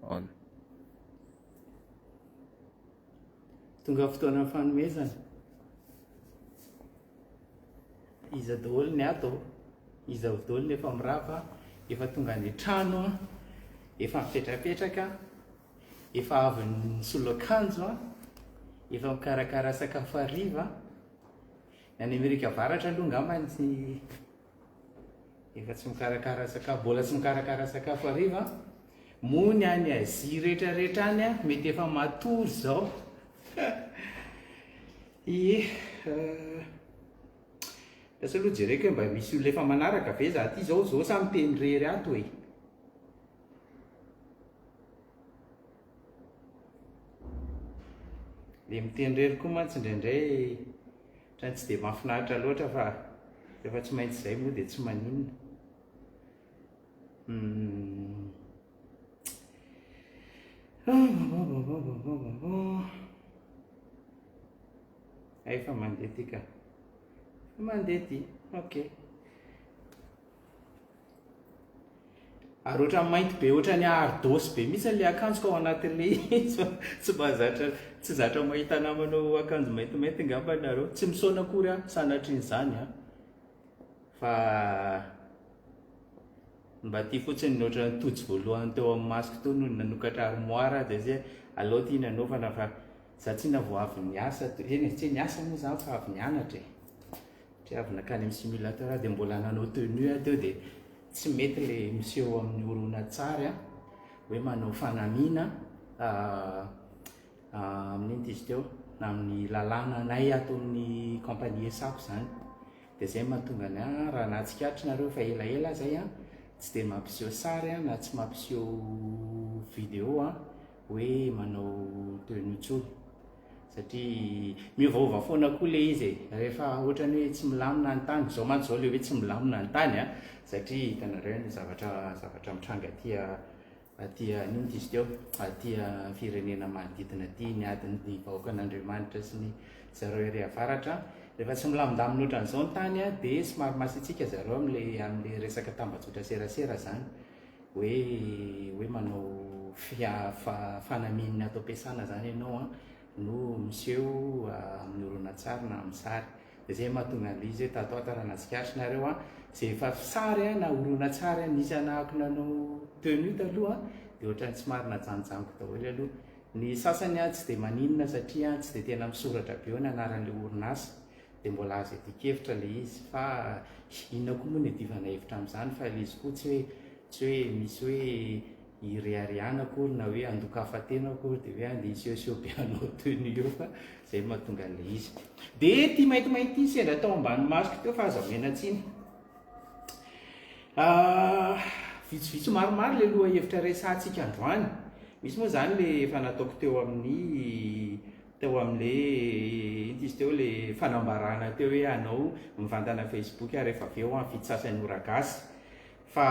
On. Tonga fotoana ny fanomezana. Iza daholo ny ato, iza daholo ny efa mirava, efa tonga ny trano, efa mipetrapetraka, efa avy nisolo akanjo, efa mikarakara sakafo hariva. Ny any Amerika Avaratra aloha angamba tsy efa tsy mikarakara sakafo, mbola tsy mikarakara sakafo hariva. Moa ny any Azia rehetrarehetra any mety efa matory zao. Lasa aloha jereko hoe mba misy olona efa manaraka ve za ty zao samy miteny rery ato e. Le miteny rery koa mantsy indraindray trany tsy dia mahafinaritra loatra fa rehefa tsy maintsy izay moa dia tsy maninona. Efa mandeha ty ka. Mandeha ty. Ok. Ary ohatran'ny mainty be, ohatran'ny ardosy be mihitsy le akanjoko ao anatin'ilay tsy mahazatra, tsy zatra mahita namanao akanjo maintimainty ngamba nareo. Tsy misaona akory aho, sanatr'izany a. Fa mba ty fotsiny ny ohatran'ny tojo voalohany teo amin'ny masoko teo no nanokatra armoire dia zay aleo ty nanaovana fa za tsy navo avy niasa eny tsy niasa moa za fa avy nianatra e. Satria avy nakany amin'ny simulateur dia mbola nanao tenue teo dia tsy mety le miseho amin'ny horonan-tsary a hoe manao fanamiana amin'iny izy teo na amin'ny lalàna anay ato amin'ny compagnie ESAP zany. Dia zay mahatonga ny raha nahatsikaritra fa elaela zay a tsy dia mampiseho sary na tsy mampiseho vidéo hoe manao tenue tsony. Satria miovaova foana koa le izy rehefa ohatrany hoe tsy milamina ny tany. Zao mantsy zao le hoe tsy milamina ny tany satria hitanareo ny zavatra mitranga aty ninty izy teo aty firenena manodidina aty ny adin'ny vahoakan'Andriamanitra sy ny zareo ery avaratra. Rehefa tsy milamindamina ohatran'izao ny tany dia somary masitsika zareo amin'le resaka tambazotra serasera zany hoe manao fanaminina ato am-piasana zany ianao no miseho amin'ny horonan-tsary na amin'ny sary. Dia zay mahatonga an'izy hoe tato raha nahatsikaritra zay efa sary na horonan-tsary nisy anahako nanao tenue taloha dia ohatran'ny tsy marina najanjaniko daholo aloha. Ny sasany tsy dia maninona satria tsy dia tena misoratra be eo ny anaran'ilay orinasa dia mbola azo edik-hevitra le izy fa inona koa moa ny adivana hevitra amin'izany fa le izy koa tsy hoe misy hoe ireariana akory na hoe andokafatena akory dia hoe andeha isehoseho be anao tenue eo fa zay mahatonga an'ilay izy. Dia ty maintimainty sendra tao ambany masoko teo fa aza mena tsiny. Vitsivitsy maromaro le loha hevitra resantsika androany. Misy moa zany le efa nataoko teo amin'le izy teo le fanambarana teo hoe anao mivantana Facebook rehefa avy eo amin'ny fitsasany ora gasy. Fa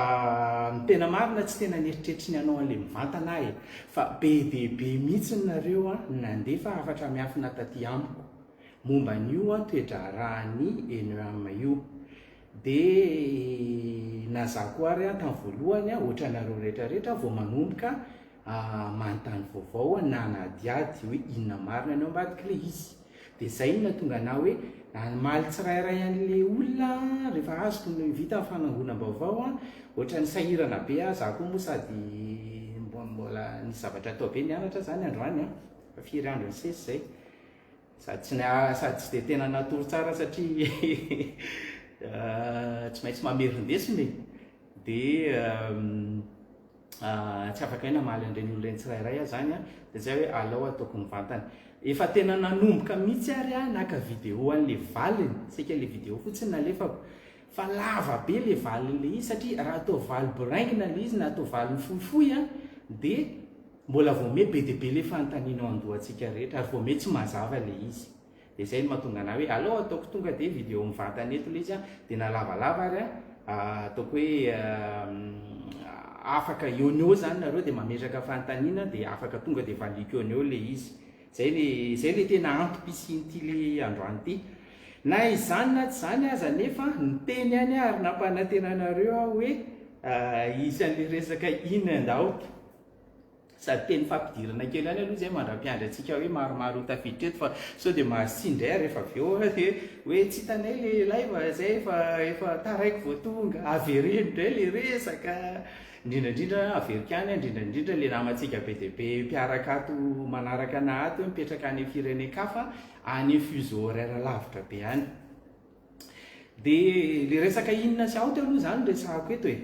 ny tena marina tsy tena nieritreritry ny anao an'ilay mivantana fa be dia be mihitsy nareo nandefa hafatra miafina taty amiko momba n'io toedrarahany ENEAM io. Dia nazako ary tamin'ny voalohany ohatranareo rehetrarehetra vao manomboka manontany vaovao na nadiady hoe inona marina ny ao ambadika le izy. Dia zay nahatonga anao hoe maly tsirairay an'le olona rehefa azoko ny vita fanangonam-baovao ohatran'ny sahirana be za koa moa sady mbola ny zavatra atao be nianatra zany androany fa firy andro ny sesy zay sady tsy dia tena natory tsara satria tsy maintsy mamerindesiny dia tsy afaka ina maly an'ireny olona ny tsirairay zany dia zay hoe alao ataoko mivantana. Efa tena nanomboka mihitsy ary naka vidéo an'le valiny saika le vidéo fotsiny nalefako fa lava be le valin'le izy satria raha atao valy boraingina le izy na atao valiny fohifohy dia mbola voame be dia be le fanontaniana andohantsika rehetra ary voame tsy mazava le izy. Dia zay no mahatonga anah hoe alao ataoko tonga dia vidéo mivantana eto le izy dia nalavalava ary ataoko hoe afaka eo zany nareo dia mametraka fanontaniana dia afaka tonga dia valiko eo le izy. Zay le tena antom-pisian'ity le androany ity. Na izany na tsy zany aza nefa ny teny any ary nampanantenanareo hoe isan'le resaka in and out sady teny fampidirana kely any aloha zay mandra-piandry antsika hoe maromaro tafiditra eto fa so dia mahasindray rehefa avy eo hoe tsy hitanay le live zay efa taraiko vao tonga avereno indray le resaka indrindrandrindra averika any indrindrandrindra le namantsika be dia be mpiaraka ato manaraka na ato hoe mipetraka any firenen-kafa any fuseau horaire lavitra be any dia le resaka inona sy aoty aloha zany resahako eto e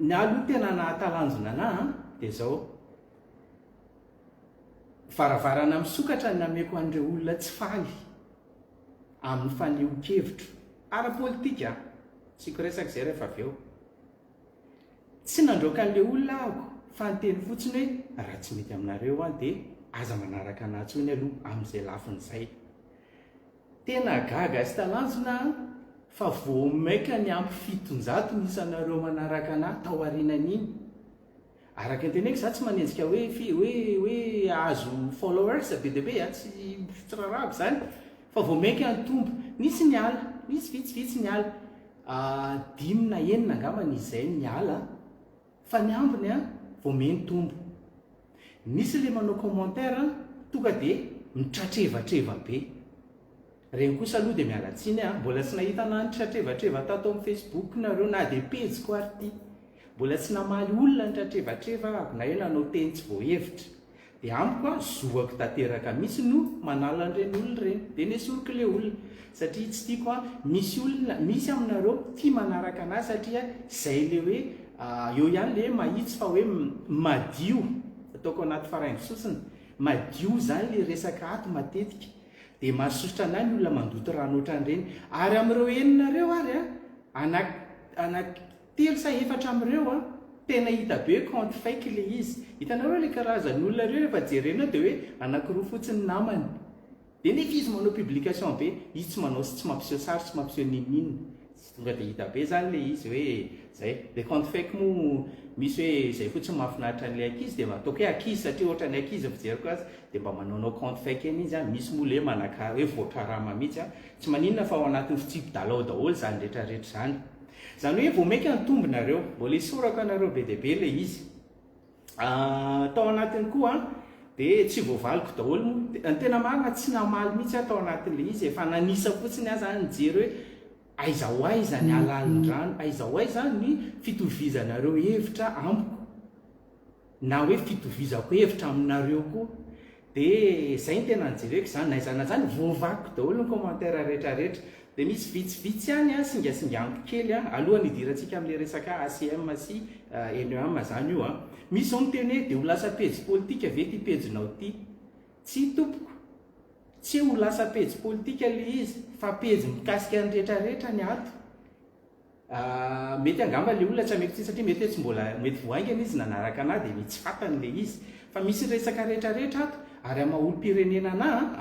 ny aloha tena nahatalanjona anahy dia zao varavarana misokatra ny nameko an'ireo olona tsy faly amin'ny faneho-kevitro ara-politika siko resaka izay rehefa avy eo tsy nandroaka an'ilay olona ahako fa nyteny fotsiny hoe raha tsy mety aminareo any dia aza manaraka nahtsony aloha amin'izay lafin'izay tena gaga sy talanjona fa voamaika ny ampy fitonjato nisanareo manaraka anahy tao arinan'iny araka ny teneko za tsy manenjika hoe azo followers be dia be tsy rarabo zany fa voamaika ny tombo nisy ny ala nisy vitsivitsy ny ala 5 na 9 angambany izay ny ala fa ny ambiny voameny tombo nisy le manao commentaire tonga dia mitratrevatreva be reny kosa aloha dia mialatsiny mbola tsy nahita na nitratrevatreva tato amin'ny Facebook nareo na dia pejiko arty mbola tsy namaly olona nitratrevatreva na hoe nanao teny tsy voahevitra dia amiko zoako tanteraka misy no manala an'ireny olona ireny dia nesoriko le olona satria tsy tiako misy olona misy aminareo tia manaraka anazy satria izay le hoe eo ihany le mahitsy fa hoe madio ataoko anaty faraingo sosiny madio zany le resaka ato matetika dia mahasosotra anahy ny olona mandoto rano ohatran'ireny ary amin'ireo eninareo ary anaky 3 sa 4 amin'ireo tena hita be compte fake le izy hitanareo le karazan'olona reo rehefa jerenao dia hoe anakiroa fotsiny namany dia nefa izy manao publication be izy tsy manao tsy mampiseho sary tsy mampiseho ninninina sy tonga dia hita be zany le izy hoe zay dia compte fake mo misy hoe zay fotsiny mahafinaritra n'ilay ankizy dia ataoko hoe ankizy satria ohatra ny ankizy fijeriko azy dia mba manaonao compte fake eny izy misy moa le manaka hoe voatrarama mihitsy tsy maninona fa ao anatin'ny fitsipy-dalao daholo zany rehetrarehetra zany zany hoe voamaika ny tombonareo mbola isorako anareo be dia be le izy tao anatiny koa dia tsy voavaliko daholo ny tena marina tsy namaly mihitsy tao anatin'le izy efa nanisa fotsiny azy any nijery hoe aiza ho aiza ny alalindrano aiza ho aiza ny fitovizanareo hevitra amiko na hoe fitovizako hevitra aminareo koa dia zay ny tena nijereko zany naizana zany voavako daholo ny commentaire rehetrarehetra dia misy vitsivitsy any singasinganiko kely alohan'ny hidirantsika amin'le resaka ACM sy NEM zany io misy zao miteny hoe dia ho lasa pejy politika ve ty pejinao ty tsy tompoko tsy ho lasa pejy politika le izy fa pejy mikasika ny rehetrarehetra ny ato mety angamba le olona tsy ameko ty satria mety hoe tsy mbola mety voaingana izy nanaraka anahy dia tsy fantany le izy fa misy resaka rehetrarehetra ato ary amaolo-pirenena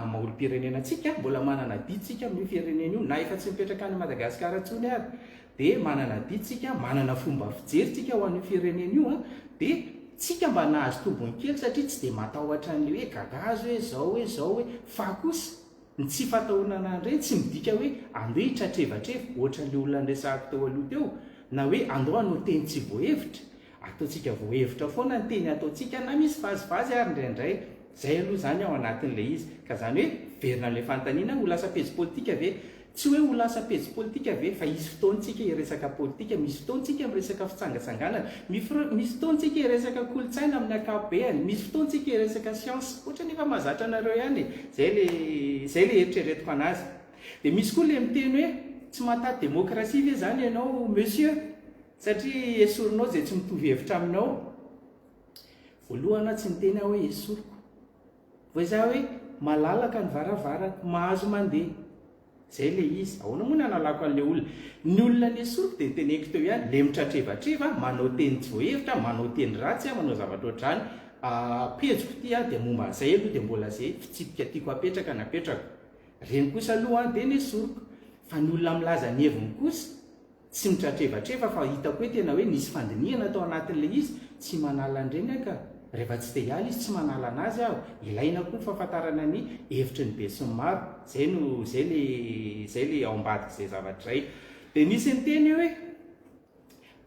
amaolo-pirenenantsika mbola manana ditsika amin'ny firenena io na efa tsy mipetraka any Madagasikara intsony ary dia manana ditsika manana fomba fijeritsika ho an'io firenena io dia tsika mba nahazo tombony kely satria tsy dia matahotra n'le hoe gagazo hoe zao hoe fa kosa ny tsy fatahonana an'ireny tsy midika hoe andeha hitratrevatreva ohatran'le olona nresahako teo aloha teo na hoe andao hanao teny tsy voahevitra ataontsika voahevitra foana ny teny ataontsika na misy vazivazy ary indraindray zay aloha zany ao anatin'le izy ka zany hoe verina amin'le fanontaniana ho lasa pejy politika ve tsy hoe ho lasa pejy politika ve fa misy fotoantsika hiresaka politika misy fotoantsika miresaka fitsangatsanganana misy fotoantsika hiresaka kolotsaina amin'ny akapobeany misy fotoantsika hiresaka sianse ohatra nefa mahazatra anareo ihany zay le eritreretiko anazy dia misy koa le miteny hoe tsy mahataty demokrasia ve zany ianao monsieur satria esorinao zay tsy mitovy hevitra aminao voalohana tsy niteny aho hoe esoriko vo za hoe malalaka ny varavarako mahazo mandeha zay le izy ahoana moa nanalako an'le olona ny olona ny esoriko dia teneko teo ihany le mitratrevatreva manao teny tsy voahevitra manao teny ratsy manao zavatra ohatrany pejiko ty dia momba zay aloha dia mbola zay fitsipika tiako apetraka napetrako reny kosa aloha dia ny esoriko fa ny olona milaza ny heviny kosa tsy mitratrevatreva fa hitako hoe tena hoe nisy fandiniana tao anatin'le izy tsy manala an'ireny aka rehefa tsy te hiala izy tsy manala anazy aho ilaina koa ny fahafantarana ny hevitry ny be sy ny maro zay le ao ambadika izay zavatra izay dia nisy ny teny hoe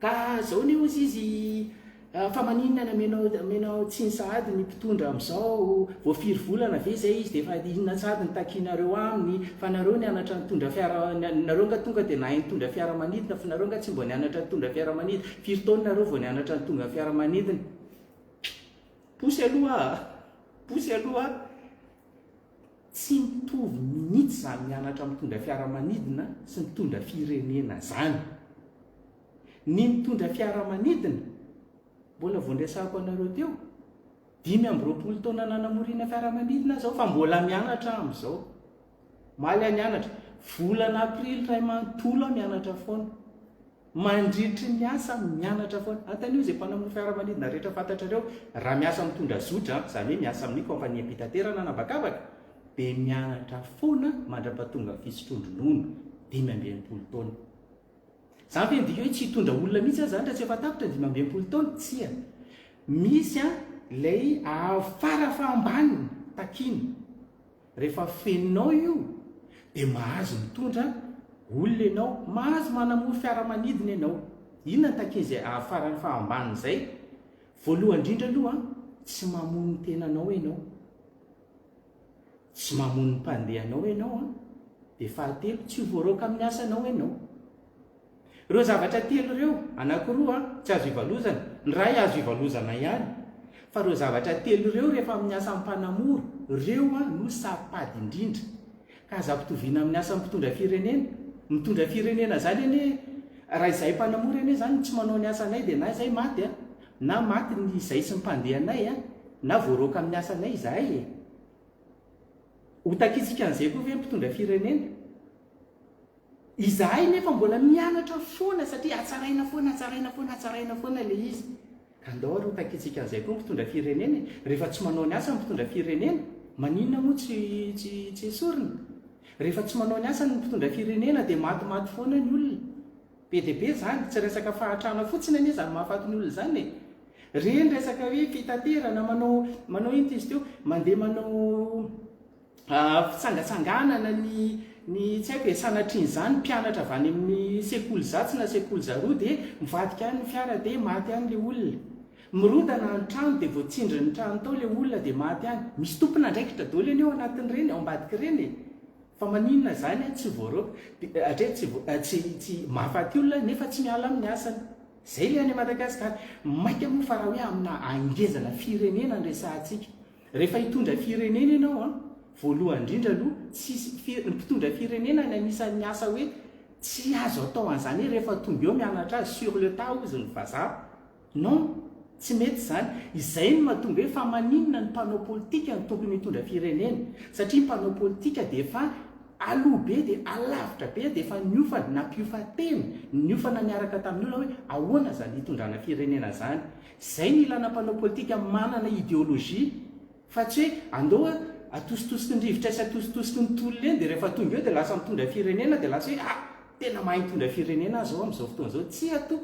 ka zao ny ozy izy fa maninona menao tsy ny sahady ny mpitondra amin'izao voafiry volana ve zay izy dia efa inona tsady ny takianareo aminy fa nareo nianatra nitondra nareo nga tonga dia nahay nitondra fiaramanidina fa nareo nga tsy mbo nianatra nitondra fiaramanidina firy taona nareo vao nianatra nitonga fiaramanidina posy aloha tsy mitovy minitsy zany mianatra mitondra fiaramanidina sy mitondra firenena zany. Ny mitondra fiaramanidina mbola voandresahako anareo teo 5 taona nanamoriana fiaramanidina zao fa mbola mianatra amin'izao. Maly nianatra volana aprily ray manontolo mianatra foana, mandritry ny asa mianatra foana. Antanio zay mpanamory fiaramanidina rehetra fantatrareo raha miasa mitondra zotra zany hoe miasa amin'ny kompania mpitaterana na bakabaka dia mianatra foana mandra-pahatonga fisotrondronono 5 taona. Zany fe midika hoe tsy hitondra olona mihitsy zany raha tsy efa tapitra 5 taona tsia. Misy lay farafahambaniny takiny rehefa feninao io dia mahazo mitondra olona ianao, mahazo manamory fiaramanidina ianao. Inona ny takiny izay afarany fahambaniny izay? Voalohany indrindra aloha tsy mamono ny tenanao ianao, tsy mamono ny mpandehanao ianao dia fahatelo tsy voaroaka amin'ny asanao ianao. Ireo zavatra telo ireo anankiroa tsy azo ivalozana, ny ray azo ivalozana ihany, fa ireo zavatra telo ireo rehefa amin'ny asa mpanamory ireo no sapady indrindra. Ka aza mpitoviana amin'ny asa mpitondra firenena, mitondra firenena zany anie raha izay mpanamory anie zany tsy manao ny asanay dia na izay maty na maty ny izay sy mpandehanay na voaroaka amin'ny asanay izahay. Hotakitsika an'izay koa ve mpitondra firenena? Izahay nefa mbola mianatra foana satria atsaraina foana ilay izy. Ka andao ary hotakitsika an'izay koa mpitondra firenena. Rehefa tsy manao ny asa mpitondra firenena, maninona moa tsy esorina? Rehefa tsy manao ny asa ny mpitondra firenena dia maty foana ny olona. Be dia be zany, tsy resaka fahatrana fotsiny anie zany mahafaty ny olona zany. Reny resaka hoe fitaterana manao iny izy teo, mandeha manao fitsangatsanganana ny tsy haiko sanatriny zany mpianatra avy any amin'ny sekoly zatsy na sekoly zaroa dia mivadika any ny fiara dia maty any le olona. Mirodana ny trano dia voatsindry ny trano tao le olona dia maty any. Misy tompona ndraikitra daholo eny ao anatin'ireny ao ambadika ireny. Fa maninona zany tsy voaroaka tsy mahafaty olona nefa tsy miala amin'ny asany. Zay le any Madagasikara mainka moa fa raha hoe amina angezana firenena ny resahantsika. Rehefa hitondra firenena ianao voalohany indrindra aloha tsy mpitondra firenena ny anisan'ny asa hoe tsy azo atao an'izany rehefa tonga eo mianatra azy sur le tas izy ny vazaha. Non, tsy mety zany. Izay no mahatonga hoe fa maninona ny mpanao politika ny tokony hitondra firenena, satria ny mpanao politika dia efa aloha be dia alavitra be dia efa niofana nampiofatena niofana niaraka tamin'ny olona hoe ahoana zany hitondrana firenena zany. Izay ny ilana mpanao politika manana ideolojia fa tsy hoe andao atositosiky ny rivotra sy atositosiky ny tolona eny dia rehefa tonga eo dia lasa mitondra firenena dia lasa hoe tena mahay mitondra firenena azy ao amin'izao fotoana izao. Tsy ato.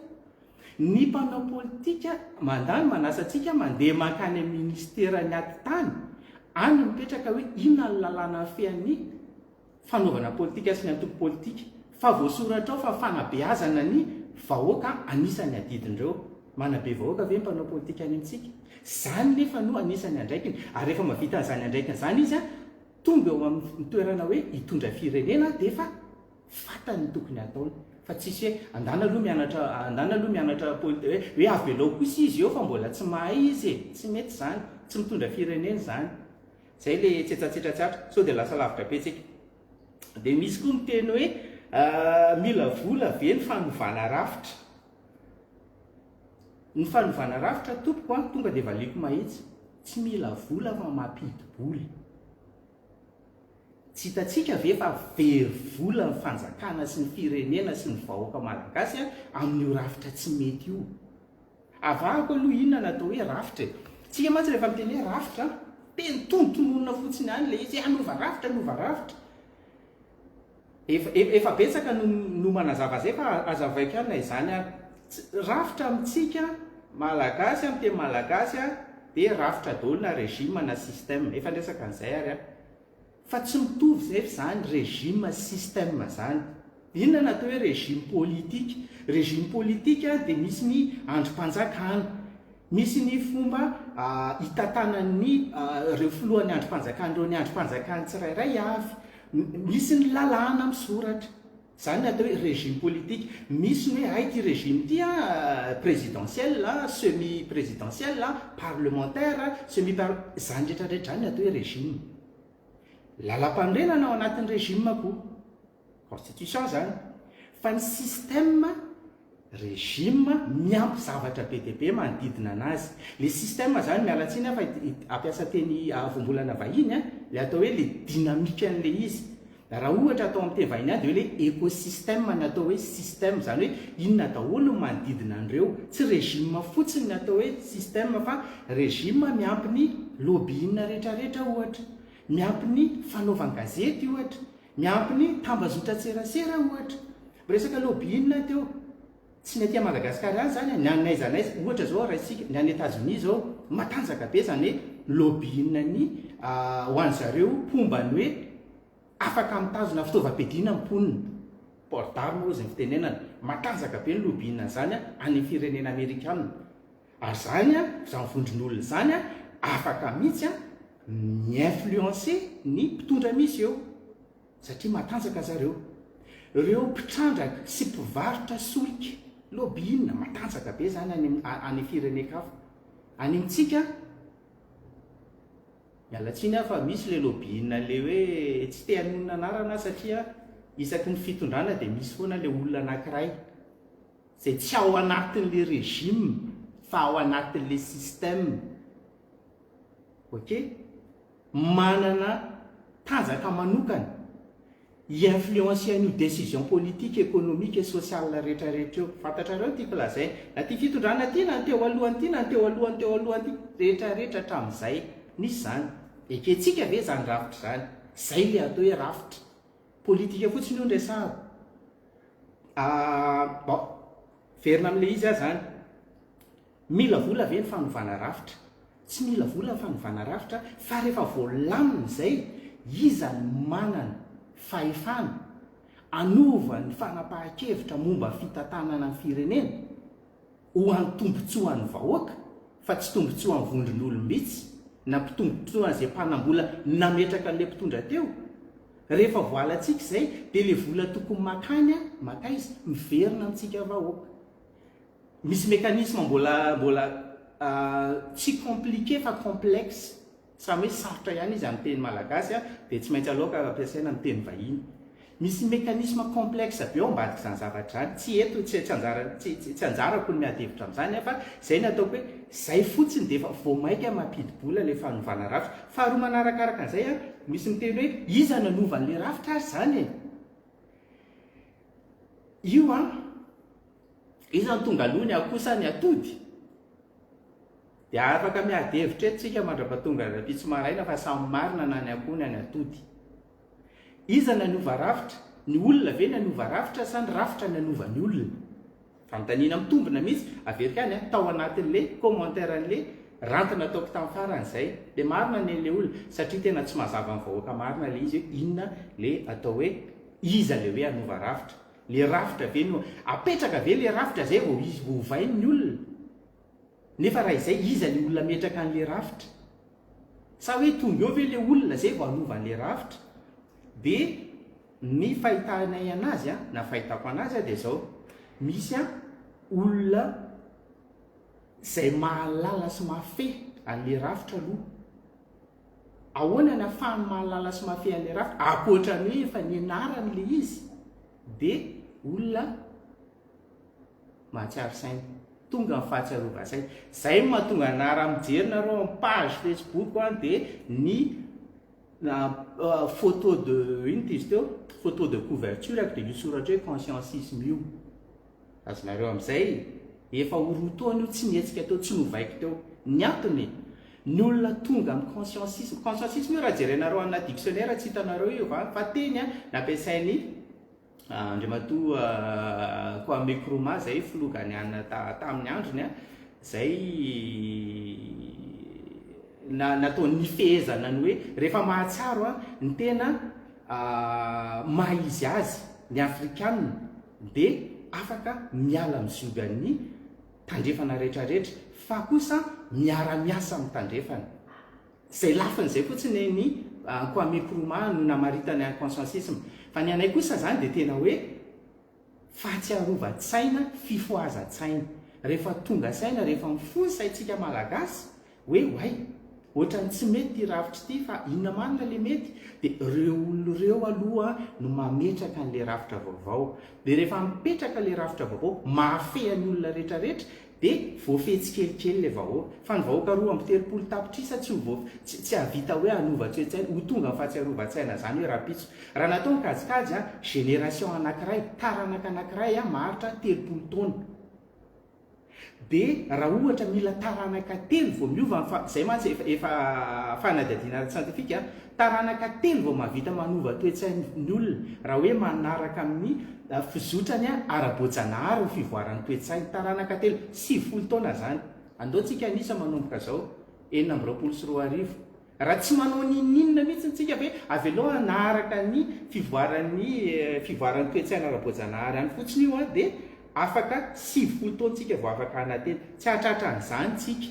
Ny mpanao politika mandany manasa antsika mandeha mankany amin'ny ministera ny aty-tany any mipetraka hoe inona ny lalàna fean'ny fanaovana politika sy ny antoko politika, fa voasoratra ao fa fanabeazana ny vahoaka anisany adidin'ireo. Manabe vahoaka ve mpanao politika any amintsika? Zany nefa no anisany andraikiny. Ary rehefa mavita an'izany andraikiny zany izy tonga eo amin'ny toerana hoe hitondra firenena dia efa fantany ny tokony ataony. Fa tsisy hoe andana aloha mianatra politika hoe avy belao kosa izy eo fa mbola tsy mahay izy tsy mety zany, tsy mitondra firenena zany. Zay le tsetsatsetsatra sao dia lasa lavitra betsika. Dia misy koa miteny hoe mila vola ve ny fanovana rafitra? Ny fanovana rafitra tompoko tonga dia valiko mahitsy, tsy mila vola fa mampidi-bola. Tsy hitatsika ve fa very vola ny fanjakana sy ny firenena sy ny vahoaka malagasy amin'io rafitra tsy mety io. Avahako aloha inona natao hoe rafitra. Tsika mantsy rehefa miteny hoe rafitra teny tonontononona fotsiny any ilay izy anova rafitra. Efa betsaka no manazava zay fa azavaiko ihany na izany rafitra amintsika malagasy amin'ny teny malagasy dia rafitra daholo na régime na système. Efa ndresaka an'izay ary fa tsy mitovy zay zany régime système zany. Inona natao hoe régime politique? Régime politique dia misy ny androm-panjakana. misy ny fomba hitantanany reo filohan'ny androm-panjakan'ireo ny androm-panjakany tsirairay avy, misy ny lalàna misoratra zany ny atao hoe régime politique. Misy ny hoe aity régime ty présidentiel semi présidentiel parlementaire semi zany rehetrarehetra zany ny atao hoe régime. Lalam-panorenana ao anatin'ny régime koa constitution zany, fa ny système régime miampy zavatra be dia be manodidina anazy. Le système zany mialatsiny fa ampiasa teny voambolana vahiny le atao hoe le dynamique an'le izy. Raha ohatra atao amin'ny teny vahiny dia hoe le écosystème ny atao hoe système, zany hoe inona daholo no manodidina an'ireo, tsy régime fotsiny ny atao hoe système fa régime miampy ny lobbying rehetrarehetra ohatra, miampy ny fanaovan-gazety ohatra, miampy ny tambazotra-tserasera ohatra. Resaka lobbying teo tsy ny aty Madagasikara any zany, ny anaiza ohatra zao raha isika ny any États-Unis zao matanjaka be zany hoe lobbying ny ho an zareo pombany hoe afaka mitazona fitaovam-piadiana amponina, port d'arme moa zay fitenenana, matanjaka be ny lobbying zany any firenena Amerikana. Ary zany zany vondron'olona zany afaka mihitsy mi-influencer ny mpitondra misy eo satria matanjaka zareo. Reo mpitrandraka sy mpivarotra solika lobbying matanjaka be zany any firenekafa. Any amintsika mialatsiny fa misy le lobbying le hoe tsy te hanonona anarana satria isaky ny fitondrana dia misy foana le olona anankiray zay tsy ao anatin'le régime fa ao anatin'le système. Ok, manana tanjaka manokana i-influencean'io décision politique, économique et sociale rehetrarehetra eo. Fantatrareo tiako lazay na ty fitondrana ty na teo alohany ty na teo alohany ty rehetrarehetra hatramin'izay nisy zany. Eketsika ve zany rafitra zany, zay le atao hoe rafitra politika fotsiny io ndresahako. Bon, verina amin'le izy zany, mila vola ve ny fanovana rafitra? Tsy mila vola ny fanovana rafitra, fa rehefa voalamina izay iza ny manana fahefana anova ny fanapahan-kevitra momba fitantanana ny firenena ho an'ny tombontsoa ny vahoaka fa tsy tombontsoa ny vondron'olom-bitsy na mpitombotsoa izay mpanambola nametraka an'ilay mpitondra teo. Rehefa voalantsika izay dia ilay vola tokony makany makaizy miverina amintsika vahoaka. Misy mekanisme mbola tsy compliqué fa complexe, samy hoe sarotra ihany izy amin'ny teny malagasy dia tsy maintsy aloha ka ampiasaina amin'ny teny vahiny. Misy mekanisme complexe be ao ambadika izany zavatra izany, tsy eto tsy anjarako ny miadevitra amin'izany fa izay nataoko hoe izay fotsiny dia efa vao maika mampidi-bola le fanovana rafitra. Faharoa manarakaraka an'izay misy miteny hoe iza nanovan'le rafitra azy zany io iza ny tonga aloha ny akosa ny atody. Dia afaka miadevitra etontsika mandra-pahatonga rapitsy maraina fa samy marina na ny akoho na ny atody. Iza nanova rafitra? Ny olona ve nanova rafitra sa ny rafitra nanova ny olona? Fanontaniana mitombina mihitsy averika any tao anatin'le commentaire an'le rantina ataoko tamin'ny faran'izay. Dia marina n'le olona satria tena tsy mazava amin'ny vahoaka marina le izy hoe inona le atao hoe iza le hoe hanova rafitra. Le rafitra ve no apetraka ve le rafitra zay vao izy vao hovainy ny olona? Nefa raha izay iza le olona metraka an'le rafitra? Sa hoe tonga eo ve le olona zay vao hanova an'le rafitra? Dia ny fahitanay anazy na fahitako anazy dia zao, misy olona izay mahalala sy mahafehy an'le rafitra aloha. Ahoana ny ahafahany mahalala sy mahafehy an'le rafitra ankoatran'ny hoe efa nianaran'le izy? Dia olona mahatsiaro saina, tonga amin'ny fahatsiarovana-saina. Izay mahatonga anara mijery nareo amin'ny page Facebook dia ny photo de ino izy teo, photo de couverture dia io soratra hoe consciencisme io. Azonareo amin'izay efa horotoana io tsy nihetsika teo, tsy novaiko teo. Ny antony ny olona tonga amin'ny consciencisme. Consciencisme io raha jerenareo ana dictionnaire tsy hitanareo io fa teny nampiasainy andriamatoa Kwame Nkrumah zay filokany any tamin'ny androny zay natao ny fehezana ny hoe rehefa mahatsiaro ny tena mahizy azy ny afrikanina dia afaka miala mizogan'ny tandrefana rehetrarehetra fa kosa miara-miasa amin'ny tandrefana zay lafin'izay fotsiny ny Kwame Nkrumah no namaritana consensusisme fa ny anay kosa zany dia tena hoe fahatsiarova-tsaina fifoaza-tsaina rehefa tonga saina rehefa mifozy saintsika malagasy hoe hoay ohatrany tsy mety ty ravitra ity fa inona manina le mety dia reo olo reo aloha no mametraka n'le ravitra vaovao dia rehefa mipetraka le ravitra vaovao mahafehan'ny olona rehetrarehetra dia voafetsikelikely le vahoaka fa ny vahoaka roa amby telopolo tapitrisa tsy havita hoe hanova-tsoetsaina ho tonga fahatsiarova-tsaina zany hoe rapitso raha natao ny kajikajy génération anankiray taranaka anankiray maharitra telopolo taona dia raha ohatra mila taranaka telo vao miova zay mantsy efa fanadadiana sientifika taranaka telo vao mahavita manova toetsain'ny olona raha hoe manaraka amin'ny fizotrany ara-boajanahary ny fivoaran'ny toetsainy taranaka telo 90 taona zany andaontsika anisa manomboka zao 424 raha tsy manao ninninona mihitsy ntsika hoe avy aloha naharaka ny fivoaran'ny toetsaina ara-boajanahary any fotsiny io dia afaka 90 taontsika vao afaka anateny tsy hahatratran'izany tsika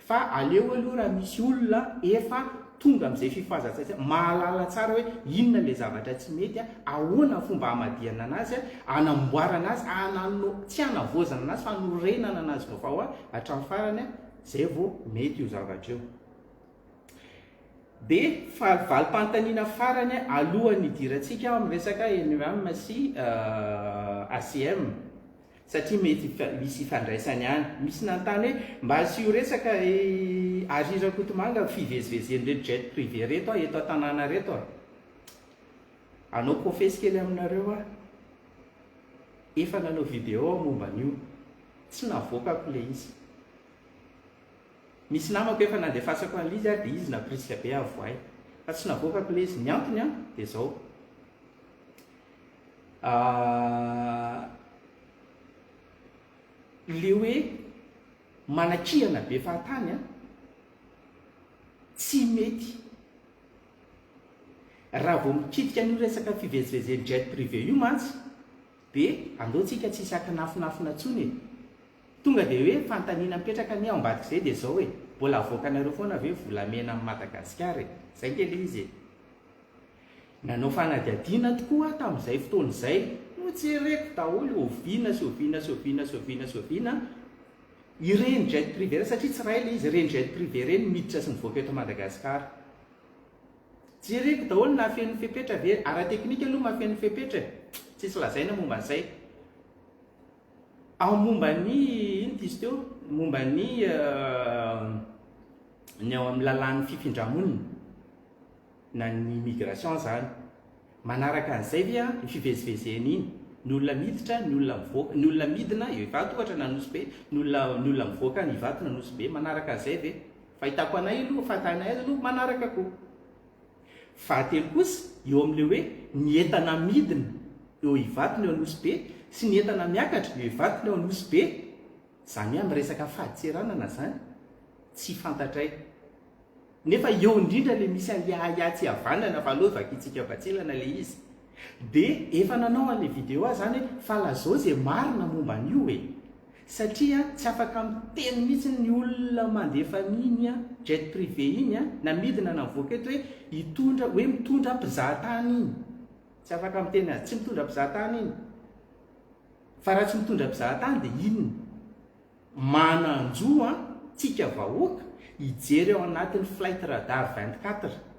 fa aleo aloha raha misy olona efa tonga amin'izay fifazatsatsa mahalala tsara hoe inona le zavatra tsy mety ahoana fomba hamadiana anazy anamboarana azy tsy hanavozana anazy fa norenana anazy vaovao hatramin'ny farany zay vao mety io zavatra eo dia valim-panontaniana farany alohan'ny idirantsika amin'ny resaka NUM sy ACM satria mety misy ifandraisany any misy nantany hoe mba asio resaka Arira Kotomanga fivezivezen'ireo jet privé reto eto an-tanàna reto anao confesse kely aminareo efa nanao vidéo momba an'io tsy navoakako le izy misy namako efa nandefasako an'le izy dia izy naprisika be avoay fa tsy navoakako le izy ny antony dia zao le hoe manakihana be fahatany tsy mety raha vao mikitika an'io resaka fivezivezeny jet privé io mantsy dia andaontsika tsy isaka nafinafina tsony tonga dia hoe fantaniana mipetraka ny ao ambadika izay dia zao hoe mbola avoakanareo foana hoe volamena amin'ny Madagasikara zay kely izy nanao fanadiadiana tokoa tamin'izay fotoana izay no tsy reko daholo oviana ireny jet privé satria tsy ray le izy reny jet privé reny miditra sy nivoaka eto Madagasikara tsy reko daholo na fen'ny fepetra ve ara-teknika aloha mahafen'ny fepetra tsisy lazaina momba an'izay ao momban'ny ino izy teo momban'ny ny ao amin'ny lalàn'ny fifindramonina na ny migration zany manaraka an'izay ve ny fivezivezeny iny ny olona miditra ny olona mivoaka ny olona midina ivato ohatra nanosy be ny olona mivoaka ny ivato nanosy be manaraka an'izay ve fahitako anay aloha fahatanay azy aloha manaraka koa fahatelo kosa eo amin'le hoe ny entana midina eo ivatony eo anosy be sy ny entana miakatra eo ivatony eo anosy be zany amin'ny resaka fahaditseranana zany tsy fantatray nefa eo indrindra le misy aliahatsy havanana fa aloha vakitsika batsilana le izy dia efa nanao an'le vidéo zany hoe fa lazao zay marina momba an'io hoe satria tsy afaka miteny mihitsy ny olona mandefa n'iny jet privé iny na midina na mivoaka eto hoe hitondra hoe mitondra mpizahatany iny tsy afaka miteny azy tsy mitondra mpizahatany iny fa raha tsy mitondra mpizahatany dia inony mananjo tsika vahoaka hijery ao anatin'ny flight radar 24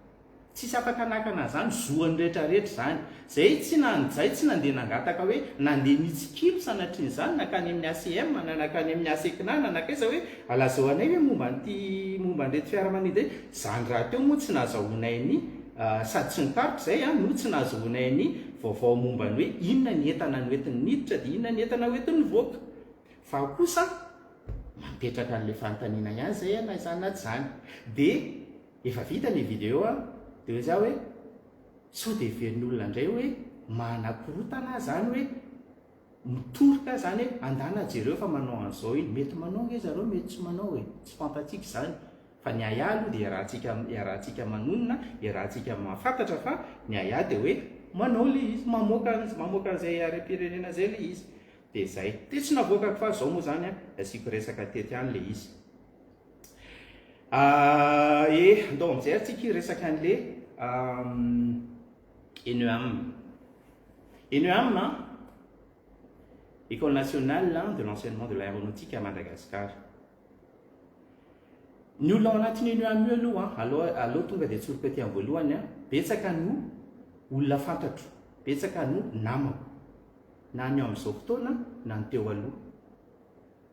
tsisy afaka nakana zany zoany rehetrarehetra zany zay tsy nandeha nangataka hoe nandeha nitsikilo sanatriny zany nakany amin'ny ACM na nakany amin'ny ASECNA na nakaiza hoe alazao anay hoe momba nreto fiaramanidina zany raha teo moa tsy nahazahoanay ny sady tsy nitarotra zay no tsy nahazahoanay ny vaovao momba ny hoe inona ny entana noentin'ny niditra dia inona ny entana hoentin'ny voaka fa kosa mampetraka an'le fanontaniana ihany zay na izany naty zany dia efa vita le vidéo dia za hoe sao dia verin'olona indray hoe manakorotana zany hoe mitoroka zany hoe andana jereo fa manao an'izao iny mety manao nge zareo mety tsy manao hoe tsy fantatsika zany fa ny aya aloha dia iarahantsika manonona iarahantsika mahafantatra fa ny aya dia hoe manao le izy mamoaka an'izay are-pirenena zay le izy dia zay dia tsy navoakako fa zao moa zany asiako resaka tety any le izy andao amin'izay atsika resaka an'le ENEAM École nationale de l'enseignement de l'aéronautique à Madagascar. Ny olona ao anatin'ny ENEAM io aloha tonga dia tsoroka ety amin'ny voalohany betsaka no olona fantatro, betsaka no namako na ny amin'izao fotoana na ny teo aloha.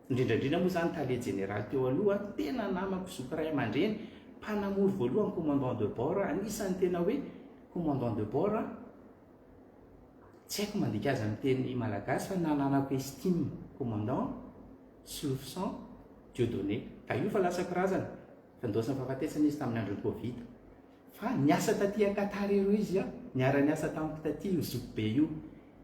Indrindrandrindra moa zany tale général teo aloha tena namako zoky ray aman-dreny, mpanamory voalohany commandant de bord, anisan'ny tena hoe commandant de bord tsy haiko mandika azy amin'ny teny malagasy fa nananako estime commandant Solofsan Dieudonné. Ka io fa lasa karazana fandosana fahafatesana izy tamin'ny andron'ny Covid. Fa niasa taty Qatar ero izy niara-niasa tamin'ny taty io zoky be io.